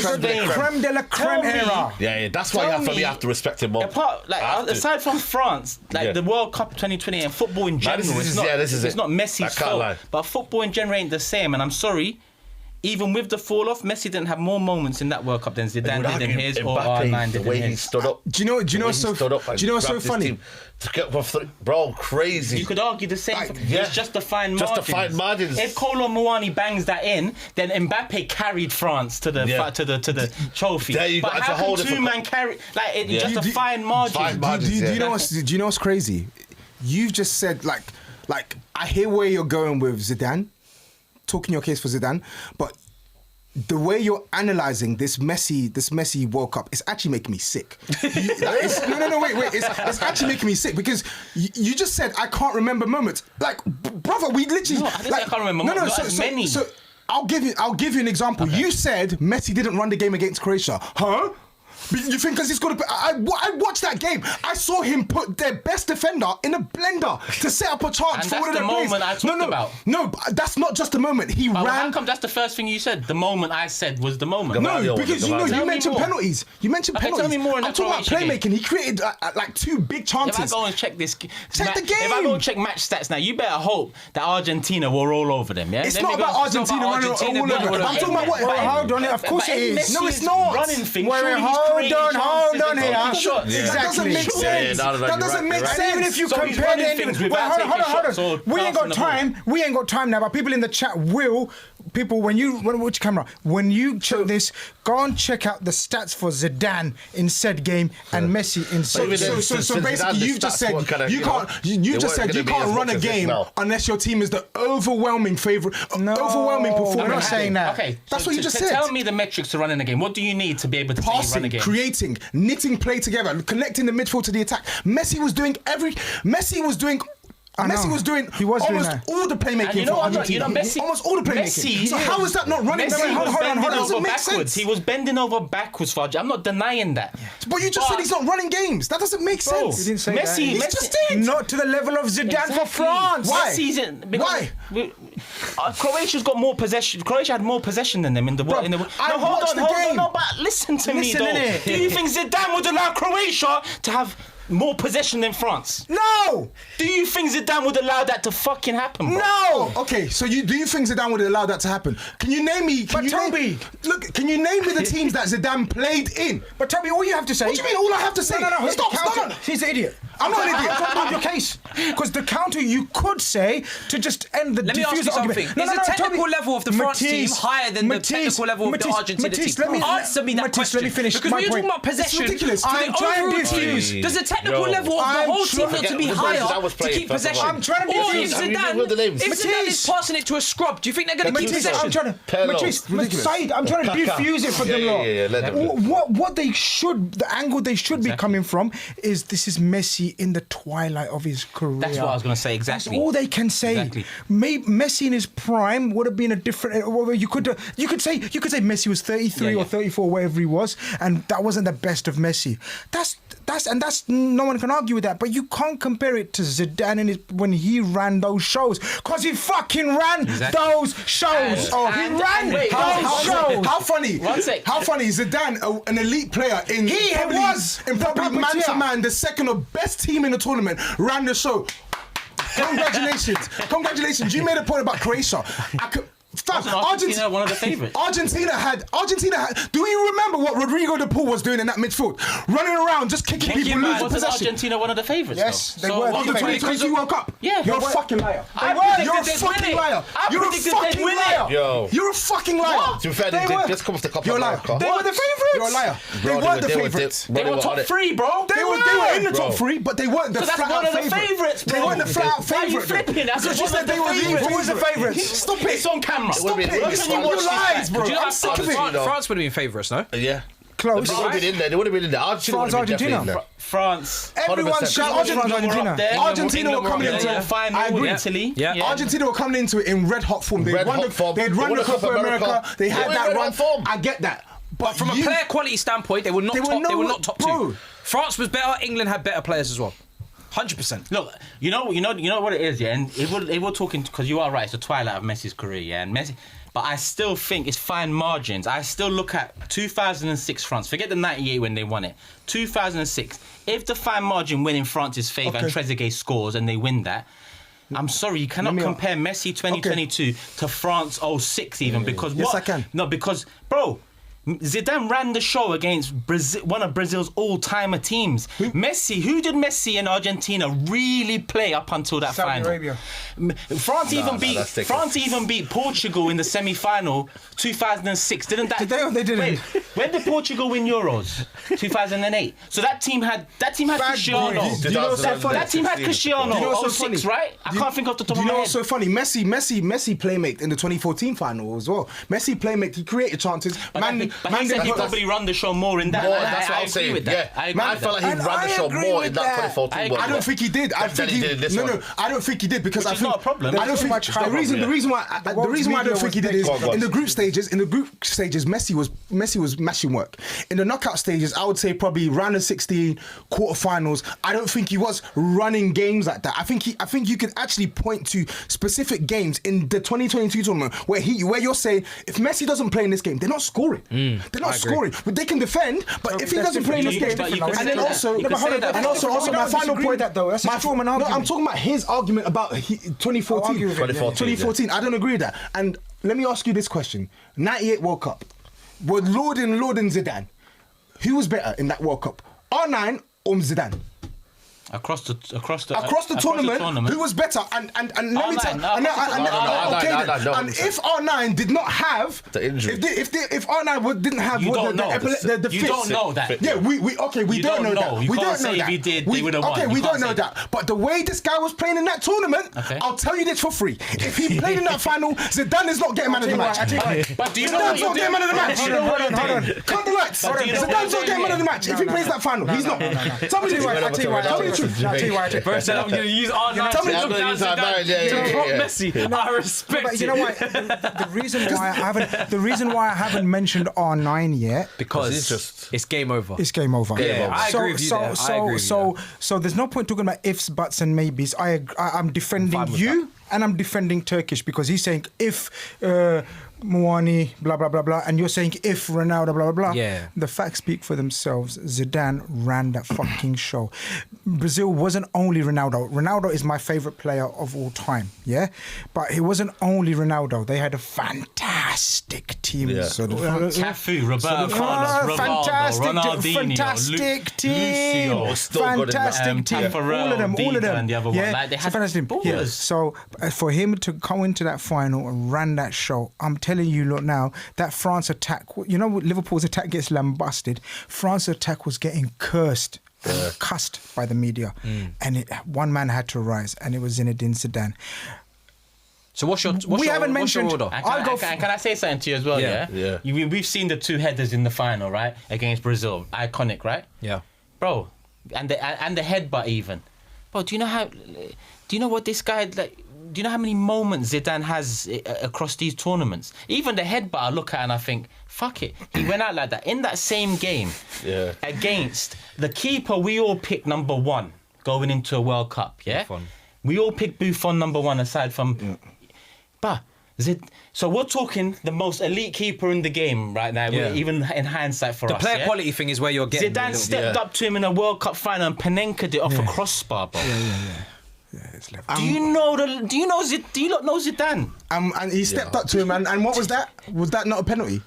Spain. Creme de la creme era. Yeah, that's why you have to respect him more. Aside from France, the World Cup 2020 and football in general, it's not Messi's fault. But football in general ain't the same, and I'm sorry. Even with the fall off, Messi didn't have more moments in that World Cup than Zidane did in his or R9 did in his. He stood up. Do you know what's so funny? Bro, crazy. You could argue the same. It's just the fine margins. Just the fine margins. If Kolo Muani bangs that in, then Mbappe carried France to the trophy. There you but go. how can two man carry just a fine margin? Do you know what's crazy? You've just said like I hear where you're going with Zidane. Talking your case for Zidane, but the way you're analysing this Messi World Cup is actually making me sick. Wait. It's actually making me sick because you just said I can't remember moments. Like, brother, we literally. No, I didn't say I can't remember moments. Many. So I'll give you an example. Okay. You said Messi didn't run the game against Croatia, huh? You think because he's got to... I watched that game. I saw him put their best defender in a blender to set up a chance for one of their plays. And that's the moment I talked about. No, that's not just the moment. He ran... How come that's the first thing you said? The moment I said was the moment. No, because you mentioned penalties. You mentioned penalties. Tell me more in I'm talking about playmaking. He created like 2 big chances. If I go and check this... Check the game. If I go and check match stats now, you better hope that Argentina will roll over them, yeah? It's not about Argentina running all over them. I'm talking about what... Hold on. Of course it is. No, it's not. Running thing. Hold on here. Exactly. That doesn't make sense. That doesn't make sense. Even if you compare the hold on. We ain't got time. We ain't got time now. But people in the chat will. People, which camera? When you check this, go and check out the stats for Zidane in said game and Messi in said game. So basically, you've just said you can't. You just said you can't run a game unless your team is the overwhelming favorite, overwhelming performer. I'm not saying that. Okay, that's what you just said. Tell me the metrics to run in a game. What do you need to be able to say you run a game? Creating, knitting play together, connecting the midfield to the attack. Messi was doing almost all the playmaking for Argentina. Almost all the playmaking. So how is that not running? He was bending over backwards for Argentina. I'm not denying that. But you just said he's not running games. That doesn't make sense. You didn't say Messi, that. Messi just did. Not to the level of Zidane for France. Why? Croatia's got more possession. Croatia had more possession than them in the world. Hold on. No, but listen to me though. Do you think Zidane would allow Croatia to have more possession than France? No! Do you think Zidane would allow that to fucking happen, bro? No! Okay, so do you think Zidane would allow that to happen? Can you name me... Can you name me the teams that Zidane played in? But Toby, all you have to say... What do you mean all I have to say? No. Stop. He's an idiot. I'm not an idiot. I'm not your case. Because the counter you could say to just end the Let me ask you something. Is the technical level of the France team higher than the technical level of the Argentina team? Answer me that question. Let me finish. Because when you're talking about possession, for the overall team, does the technical level of the whole team not to be higher to keep possession? I'm trying to Or if Zidane is passing it to a scrub, do you think they're going to keep possession? Saeed, I'm trying to defuse it for them lot. The angle they should be coming from is this is Messi in the twilight of his career. That's what I was going to say, exactly. That's all they can say. Exactly. Messi in his prime would have been a different... You could say Messi was 33 or 34, wherever he was, and that wasn't the best of Messi. That's no one can argue with that, but you can't compare it to Zidane when he ran those shows, because he fucking ran those shows. He ran those shows. How funny? 1 sec. How funny? Zidane, an elite player in probably man-to-man, the second or best team in the tournament, ran the show. Congratulations. You made a point about Croatia. Argentina one of the favourites. Argentina had. Do you remember what Rodrigo de Paul was doing in that midfield? Running around, just kicking people, losing possession. Argentina one of the favourites? Yes, they were. Of the 2022 World Cup. Yeah, you're a fucking liar. You're a fucking liar. You're a fucking liar. You're a fucking liar. To be fair, they just come off the cup. You're a liar. They were the favourites. You're a liar. They weren't the favourites. They were top 3, bro. They were in the top 3, but they weren't the flat-out favourites. They weren't the flat-out favourites. Why are you flipping? That's because you said they were the favourites. Who was the favourites? Stop it. It's on camera. Stop it. Stop your lies, bro. I'm sick of it. France would have been favourites, no? Yeah. Close. They would have been in there. They would have been in there. Argentina. France. Everyone shout Argentina. Argentina were coming into it. I agree. Italy. Yeah. Argentina were coming into it in red hot form. They'd run the Copa America. They had that run. I get that. But from a player quality standpoint, they were not top 2. France was better. England had better players as well. 100%. Look, you know what it is, yeah. And if we're talking, because you are right, it's the twilight of Messi's career, yeah. And Messi, but I still think it's fine margins. I still look at 2006 France. Forget the 98 when they won it. 2006. If the fine margin win in France's favour and Trezeguet scores and they win that, I'm sorry, you cannot compare Messi 2022 to France 06 even because Yes, I can. No, because bro. Zidane ran the show against Brazil, one of Brazil's all-timer teams. Who did Messi and Argentina really play up until that final? Saudi Arabia. France even beat Portugal in the semi-final 2006. Didn't that? Did they or they didn't? Wait, when did Portugal win Euros? 2008. So that team had Cristiano. That team had Cristiano. You know what's so 06, funny? right? I can't think off the top of my head. You know what's so funny? Messi playmate in the 2014 final as well. Messi playmate, he created chances. But he said he probably run the show more in that. That's what I'm saying. Yeah, I felt like he ran the show more in that 2014 one. I don't think he did. I don't think he did because I think not a problem. I don't think the reason why I don't think he did is in the group stages. In the group stages, Messi was mashing work. In the knockout stages, I would say probably round of 16, quarterfinals. I don't think he was running games like that. I think you could actually point to specific games in the 2022 tournament where you're saying if Messi doesn't play in this game, they're not scoring. They're not scoring. But they can defend. But if he doesn't play in this game, and then also my final point that though. I'm talking about his argument about 2014. I don't agree with that. And let me ask you this question: 98 World Cup, were lauding Zidane. Who was better in that World Cup, R9 or Zidane? Across the tournament, who was better? And let me tell you. And if R9 did not have the injury, if R9 didn't have the fit, you don't know that. Yeah, we don't know that. You we can't don't say know if that. he did, they would have won. Okay, we don't know that. But the way this guy was playing in that tournament, I'll tell you this for free. If he played in that final, Zidane is not getting man of the match. But do you know what Zidane's not getting man of the match. Hold on. Cut the lights. Zidane's not getting man of the match. If he plays that final, he's not. Tell me the truth. First, I'm going to use R9 to prop Messi. I respect it. You know what? The reason why I haven't mentioned R9 yet because it's game over. It's game over. Yeah, I agree with you there. So there's no point talking about ifs, buts, and maybes. I'm defending you, and I'm defending Turkish because he's saying if. Mouani, blah, blah, blah, blah. And you're saying if Ronaldo, blah, blah, blah. Yeah. The facts speak for themselves. Zidane ran that fucking show. Brazil wasn't only Ronaldo. Ronaldo is my favourite player of all time, yeah? But it wasn't only Ronaldo. They had a fantastic team. Yeah. Cafu, Roberto Carlos, Ronaldinho, fantastic team. Lucio. Fantastic team. All of them. And the other one. Yeah, They had fantastic team. Yeah. So for him to go into that final and run that show, I'm telling you, look now, that France attack, you know, Liverpool's attack gets lambasted. France's attack was getting cussed by the media. And one man had to rise, and it was Zinedine Zidane. So what's your order? Can I say something to you as well, yeah? We've seen the two headers in the final, right? Against Brazil. Iconic, right? Yeah. Bro, and the headbutt even. Bro, do you know what this guy, like, do you know how many moments Zidane has across these tournaments? Even the headbutt I look at and I think, fuck it. He went out like that. In that same game against the keeper we all picked number one going into a World Cup, yeah? Buffon. We all picked Buffon number one aside from... Yeah. But so we're talking the most elite keeper in the game right now, even in hindsight for us. The player quality thing is where you're getting... Zidane stepped up to him in a World Cup final and Panenka-ed it off a crossbar, bro. Yeah, it's left. Do you not know Zidane? And he stepped up to him, and what was that? Was that not a penalty?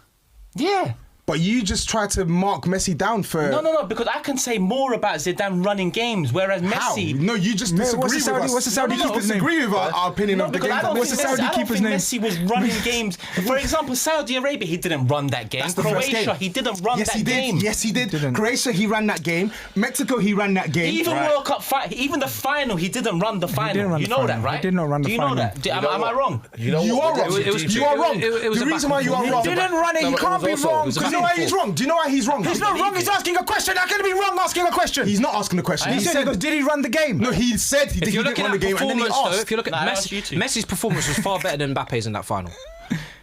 Yeah. But you just tried to mark Messi down for... No, because I can say more about Zidane running games, whereas Messi... How? No, you just disagree with us. What's the Saudi keeper's name? Disagree with our opinion of the game. What's the Saudi keeper's name? Messi was running games. For example, Saudi Arabia, he didn't run that game. Croatia, he didn't run that game. Yes, he did. Croatia, he ran that game. Mexico, he ran that game. Even World Cup, even the final, he didn't run the final. You know that, right? He did not run the final. Do you know that? Am I wrong? You are wrong. You are wrong. The reason why you are wrong. He didn't run it. He can't be wrong. Do you know why he's wrong? Do you know why he's wrong? He's not wrong. He's asking a question. How can he be wrong asking a question? He's not asking a question. He said, did he run the game? No, he said he didn't run the game, and then he asked. If you look at Messi's performance was far better than Mbappe's in that final.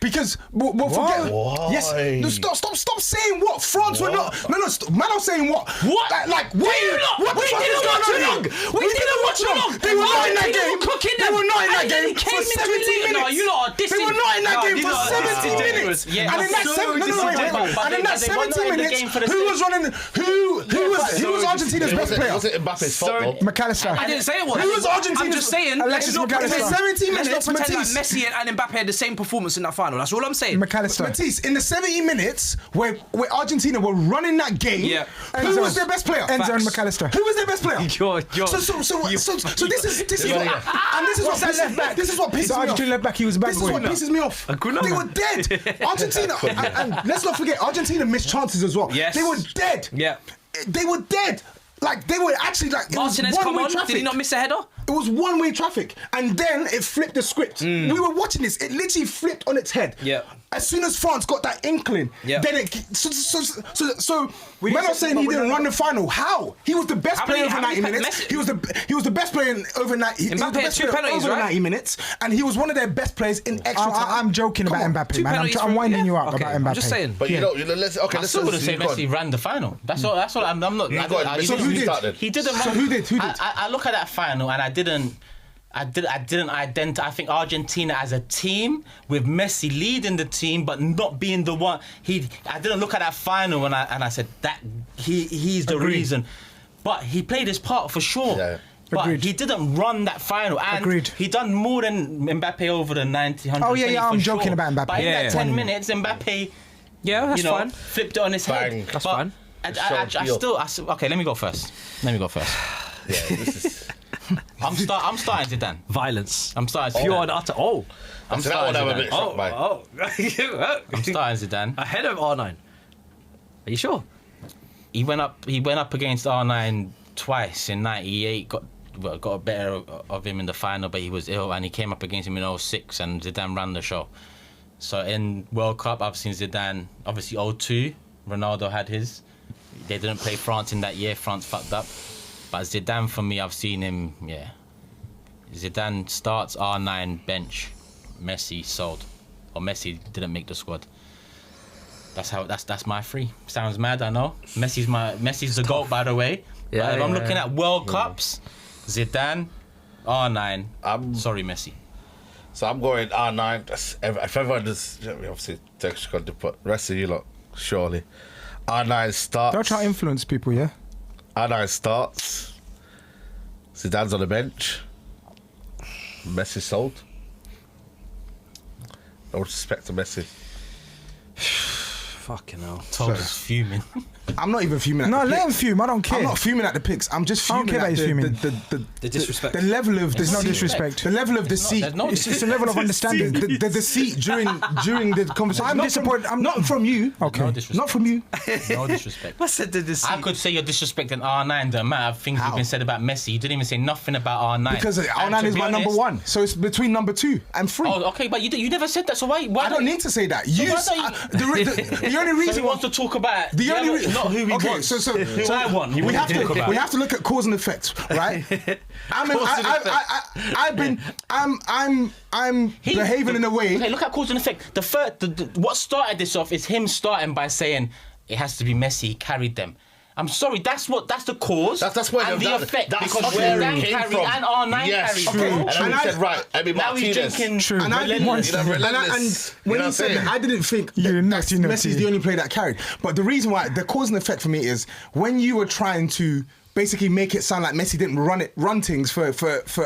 Because we'll forget. Why? Yes. No, stop saying what. France were not. No. Man, I'm saying what. What? Like what? What the fuck is going on here? We didn't watch long. They were not in that game. They were not in that game for 17 minutes. No, you lot are dissing. They were not in that game for 17 minutes. And in that 17 minutes, who was running? Who was Argentina's best player? Was it Mbappe's fault? McAllister. I didn't say it was. Who was Argentina's? I'm just saying. Alexis McAllister. 17 minutes. Let's not pretend like Matisse. Messi and Mbappe had the same performance in that final. That's all I'm saying. McAllister. Matisse, in the 70 minutes where Argentina were running that game, Yeah. who was their best player? Enzo and McAllister. Who was their best player? You're- So this is what pisses me Argentina off. left back, he was a bad This is boy. what pisses me off. They were dead. Argentina, and let's not forget, Argentina missed chances as well. Yes. They were dead. Yeah. They were dead. Like they were actually like it was Martinez, come one-way on. traffic. Did he not miss a header? It was one-way traffic, and then it flipped the script. We were watching this; it literally flipped on its head. Yeah. As soon as France got that inkling, Yeah. then it. So we're not saying he didn't run the final. How? He was the best How player many- over how 90 many minutes. Messi- He was the best player in over 90. He was the Mbappe had best two player penalties, over right? 90 minutes, and he was one of their best players in extra time. I'm joking about Come on. Mbappe, Two man. penalties I'm from- winding you up Okay, about Mbappe. I'm just saying. But you know, let's I still wouldn't say go on. Messi ran the final. That's all. I'm not. You go on, Messi So who did? started. He didn't. So run. who did? I look at that final and I didn't identify. I think Argentina as a team with Messi leading the team, but not being the one. I didn't look at that final and I said that he's the reason. But he played his part for sure. Yeah. But Agreed. he didn't run that final, and Agreed. he done more than Mbappe over the 90, 100. Oh, yeah, I'm joking sure. about Mbappe. But in Yeah, that yeah. 10 minutes, Mbappe, Yeah, that's fine. fine. Flipped it on his Bang. head. That's But fine. Okay, let me go first. Yeah, this is. I'm starting Zidane. Violence. I'm starting Pure Zidane. and utter. Oh. I'm So that one I'm a bit starting shocked by. I'm starting Zidane. Ahead of R9. Are you sure? He went up against R9 twice in '98. Got a better of him in the final, but he was ill, and he came up against him in '06, and Zidane ran the show. So in World Cup, I've seen Zidane. Obviously '02, Ronaldo had his. They didn't play France in that year. France fucked up. But Zidane, for me, I've seen him. Yeah. Zidane starts, R9 bench, Messi sold, or Messi didn't make the squad. That's my three. Sounds mad, I know. Messi's the GOAT, by the way. Yeah, But if I'm yeah, looking at World Cups, Zidane, R9. Sorry, Messi. So I'm going R9. If everyone does, obviously Turkish got to put rest of you lot surely. R9 starts. Don't try to influence people, yeah? R9 starts. Zidane's on the bench. Messi sold. No respect to Messi. Fucking hell. TOBS is fuming. I'm not even fuming at No, the let him picks. fume. I don't care. I'm not fuming at the picks. I'm just I don't fuming care at that he's fuming. The disrespect. The level of There's no disrespect. The level of deceit. There's no It's a level of understanding. The deceit during the conversation. I'm Not disappointed. From, not from you. Okay. No disrespect. Not from you. No disrespect. What's the deceit? I could say you're disrespecting R9, the amount of things How? have been said about Messi. You didn't even say nothing about R9. Because And R9 to is be my number honest- one. So it's between number 2 and 3. Oh, okay, but you never said that, so why I don't need to say that. You, why don't you- the only So he reason wants to talk about the only not who he okay, wants. so who I want. we have to look at cause and effect, right? I'm behaving in a way. Okay, look at cause and effect. What started this off is him starting by saying it has to be Messi. He carried them. I'm sorry, that's the cause. That's where and the effect. That's because where Zidane it came carried from. and R9 Yes, carried. true. Okay. And then And we said, right, Emi Now he's Martinez. drinking. True. And I didn't, Relentless. and Relentless. when You know he what said I'm that, I didn't think You're that naughty, Messi's naughty. the only player that carried. But the reason why, the cause and effect for me is when you were trying to basically make it sound like Messi didn't run things for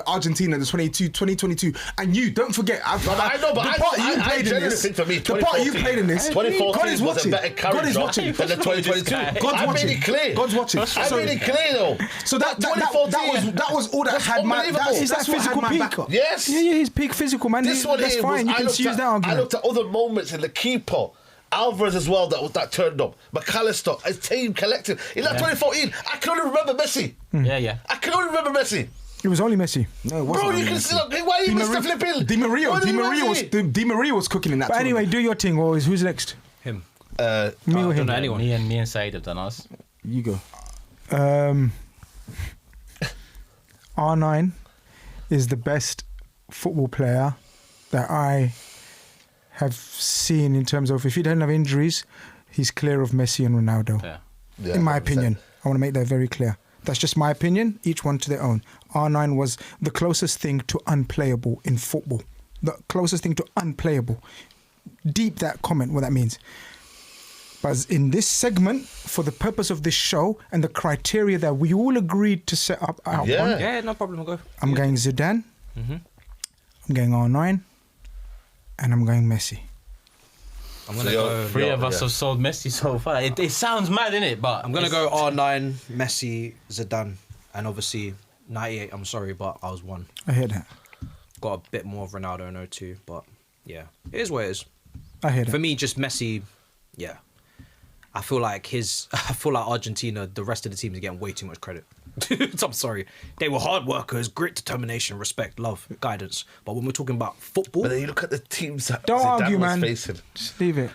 Argentina in the 2022. And you, don't forget, I know, but the part you I played in genuinely this, think for me, the part you played in this, 2014 God is was a watching. better carry God is drop watching. than the 2022. God's I watching. made it clear. God's watching. I made it clear though. So that was all that That's had my unbelievable. Is that that's what had physical my peak? back up. Yes. Yeah, he's peak physical, man. This one That's here fine. was, You can use that I argument. looked at other moments in the keeper. Alvarez as well that turned up. McAllister, his team collective. In that 2014, I can only remember Messi. Yeah. I can only remember Messi. It was only Messi. No, it wasn't Bro, only you can Messi. see, look, why are you Mr. Flipping? Di Maria was cooking in that. But anyway, do your thing, boys. Who's next? Him. Me or I him? don't know anyone. Me and Saeed have done ours. you go. R9 is the best football player that I have seen in terms of if he doesn't have injuries, he's clear of Messi and Ronaldo. Yeah, in my 100%. opinion. I want to make that very clear. That's just my opinion, each one to their own. R9 was the closest thing to unplayable in football. The closest thing to unplayable. Deep that comment, what that means. But in this segment, for the purpose of this show and the criteria that we all agreed to set up out on, Yeah, no problem, I'll go. I'm going Zidane, I'm going R9, and I'm going Messi. I'm going to go... Three of us have sold Messi so far. It sounds mad, innit? But I'm going to go R9, Messi, Zidane, and obviously 98, I'm sorry, but I was 1. I hear that. Got a bit more of Ronaldo in 02, but yeah, it is what it is. I hear that. For me, just Messi, yeah. I feel like Argentina, the rest of the team is getting way too much credit. I'm sorry. They were hard workers, grit, determination, respect, love, guidance. But when we're talking about football... But then you look at the teams that Don't Zidane argue, was man. facing. Just leave it.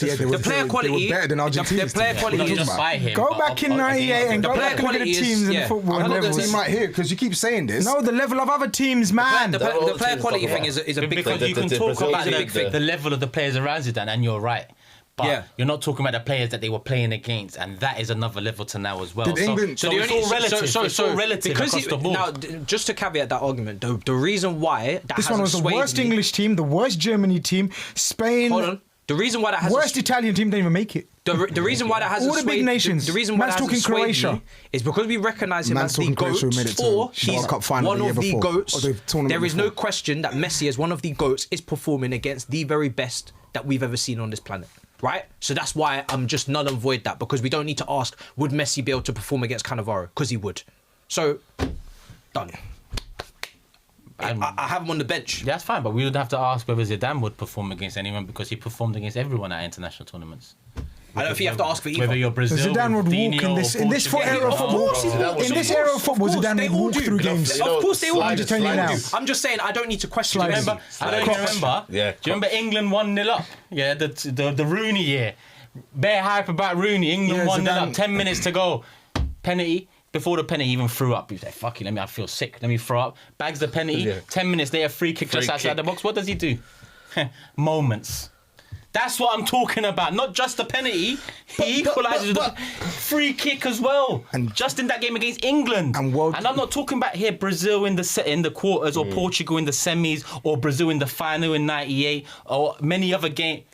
The player quality... They were better than Argentina's The player team. quality What are you is... talking about? him. Go back in 98 and The go player back and look at the quality is- teams yeah. in football. I'm and not the levels. team right here because you keep saying this. No, the level of other teams, man. The player quality thing is a big because thing. you can The talk Brazil about team, the level of the players around Zidane, and you're right. But Yeah. you're not talking about the players that they were playing against, and that is another level to now as well. Did England- So the it's only- all relative. It's all relative because across the board. Now, just to caveat that argument, the reason why that This one was the hasn't swayed worst me- English team, the worst Germany team, Spain, Hold on. The reason why that hasn't worst Italian team didn't even make it. the reason why that hasn't All the big swayed, nations. The reason why Man's that hasn't talking swayed Croatia. me is because we recognise him Man's as the talking Croatia GOAT, who made it to or the World he's Cup final one the year of the before, GOATs. or the tournament There is no before. question that Messi, as one of the GOATs, is performing against the very best that we've ever seen on this planet. Right? So that's why I'm just null and void that, because we don't need to ask, would Messi be able to perform against Cannavaro? Because he would. So, done. I have him on the bench. That's fine, but we would have to ask whether Zidane would perform against anyone because he performed against everyone at international tournaments. I don't think you have to ask for either. Whether you're Brazil, Zidane would walk in this era of football. In this era of football, Zidane would walk through games. Of course they will. I'm just telling you now. I'm just saying I don't need to question Slide. Messi. I don't even remember. Yeah, Do you remember England 1-0 up? Yeah, the Rooney year. Bare hype about Rooney. England Yeah, 1-0 up. Zidane- 10 minutes to go. Penalty. Before the penalty, he even threw up. He said, "Fuck it, I feel sick. Let me throw up." Bags the penalty. Yeah. 10 minutes later, free kick just Free outside kick. the box. What does he do? Moments. That's what I'm talking about. Not just the penalty. He equalises with the free kick as well. And just in that game against England. And I'm not talking about here Brazil in the quarters or Portugal in the semis or Brazil in the final in '98 or many other games.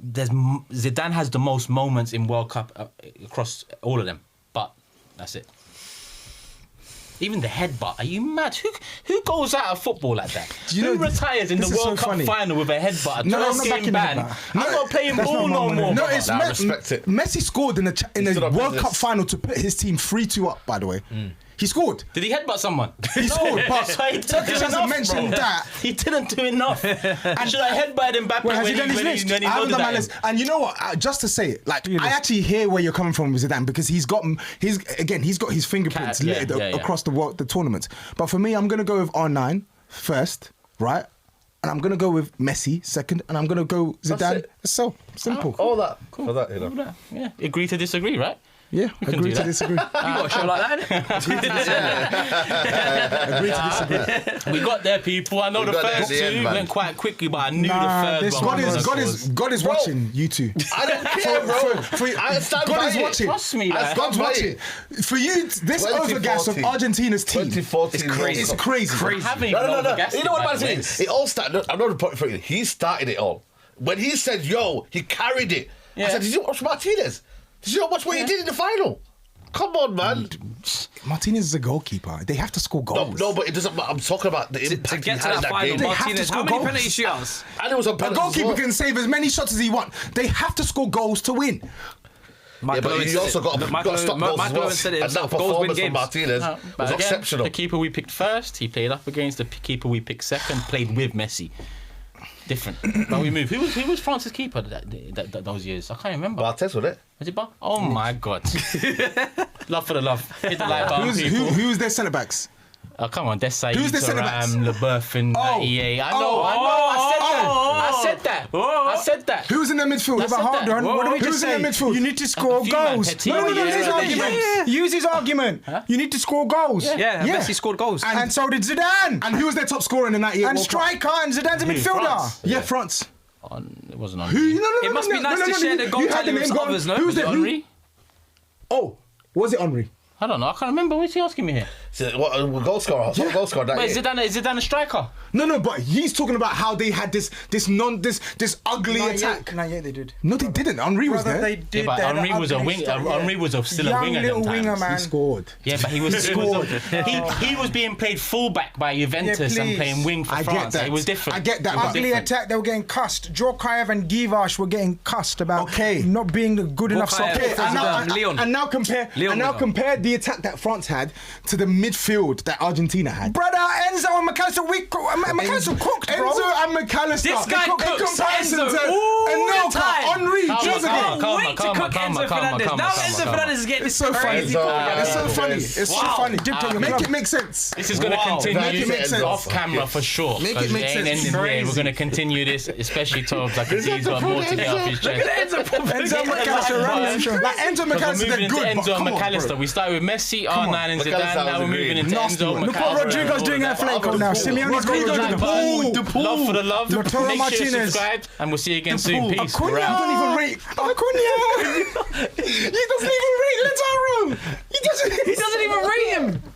Zidane has the most moments in World Cup across all of them. But that's it. Even the headbutt. Are you mad? Who goes out of football like that? Who retires in the World Cup final with a headbutt? No, I'm First not game backing ban. that. I'm not playing That's ball not no my more. money. No, brother. it's Nah, I respect it. Messi scored in the stood up World in Cup this. final to put his team 3-2 up, by the way. He scored. Did he headbutt someone? He scored, but So he didn't Turkish do hasn't enough, mentioned bro. that. He didn't do enough. And should I headbutt Mbappe Well, has when he done his when list? when he I haven't loaded done my at him? list. And you know what? Just to say it, like Yes. I actually hear where you're coming from with Zidane because he's got his fingerprints Yeah, littered yeah. across the tournaments. But for me, I'm gonna go with R9 first, right? And I'm gonna go with Messi second, and I'm gonna go Zidane. it. It's so simple. All that for that, you know. Yeah, agree to disagree, right? Yeah, can agree do to that. disagree. You got a show like that? Agree to disagree. We got there, people. I know We the got there first at the end, two man. went quite quickly, but I knew Nah, the third this one. God is watching you two. I don't care, bro. I stand God by is it. watching. Trust me, I like, stand God's by watching. it. For you, this 2014. overgas of Argentina's team 2014 is crazy. It's crazy. I haven't No, even no, no. overgassed You it know what back I'm saying? then. It all started. I'm not reporting for you. He started it all. When he said, "Yo," he carried it. I Yeah. said, "Did you watch Martinez? Did you not watch what he did in the final? Come on, man." Martinez is a goalkeeper. They have to score No, goals. no, but it doesn't matter. I'm talking about the To impact get he to had in that that final, game. They have to Martinez, how score many goals. penalty shootouts? And it was a A penalty. goalkeeper can save as many shots as he wants. They have to score goals to win. Yeah, but you also got to stop goals as well. said it And that himself, goals win performance from games. Martinez But was again, exceptional. The keeper we picked first, he played up against the keeper we picked second, played with Messi. Different. But we move. Who was France's keeper those years? I can't remember. Barthez, wasn't it? Was it Bar? Oh my God. Love for the love. Hit the like button, people. Who's their centre backs? Oh, come on, Desai, Who's the centre-backs? Leboeuf in Oh. 98. I Oh. said that. Who's in the midfield? I said Hold that. on, what do we Who's just in say? the midfield? You need to score few, man. goals. Petit, No, yeah, use his yeah, argument. yeah. Use his argument. You need to score goals. Yeah, Messi scored goals. And so did Zidane. And who was their top scorer in the 98 And World Cup? striker, and Zidane's a midfielder. France. Yeah, France. It wasn't on. It must be nice to share the goal tally with others, no? Was it Henry? Oh, was it Henry? I don't know. I can't remember. What's he asking me here? What goal scorer? What goal scorer? Wait, is Zidane a striker? No, but he's talking about how they had this ugly attack. No, yeah, they did. No, they didn't. Henry was there. They did. Yeah, but Henry was a wing. Henry was still a winger. Young little winger, man. He scored. Yeah, but he was he was being played fullback by Juventus and playing wing for France. Get that. It was different. I get that. Ugly attack. They were getting cussed. Djorkaeff and Givash were getting cussed about not being the good enough support. And now compare the attack that France had to the midfield that Argentina had. Brother, Enzo and McAllister, McAllister cooked, bro. Enzo and McAllister. This guy cooks Enzo. Henry. Wait to cook Enzo Fernandez. Now Enzo Fernandez is getting this so crazy. It's so funny. It's so funny. Make it make sense. This is going to continue off camera for sure. Make it make sense. We're going to continue this, especially TOBS. I can see he's got more to get off his chest. Enzo McAllister. Like Enzo McAllister, they're good. Enzo and McAllister. We started with Messi, R9 and Zidane. Now we're moving into Enzo McAllister. Look what Rodrigo's doing at Flamenco now. Simeone's got Rodrigo. Love for the love. Lautaro Make sure you Martinez. subscribe, and we'll see you again soon. Peace. Acuna. I don't even rate Acuna.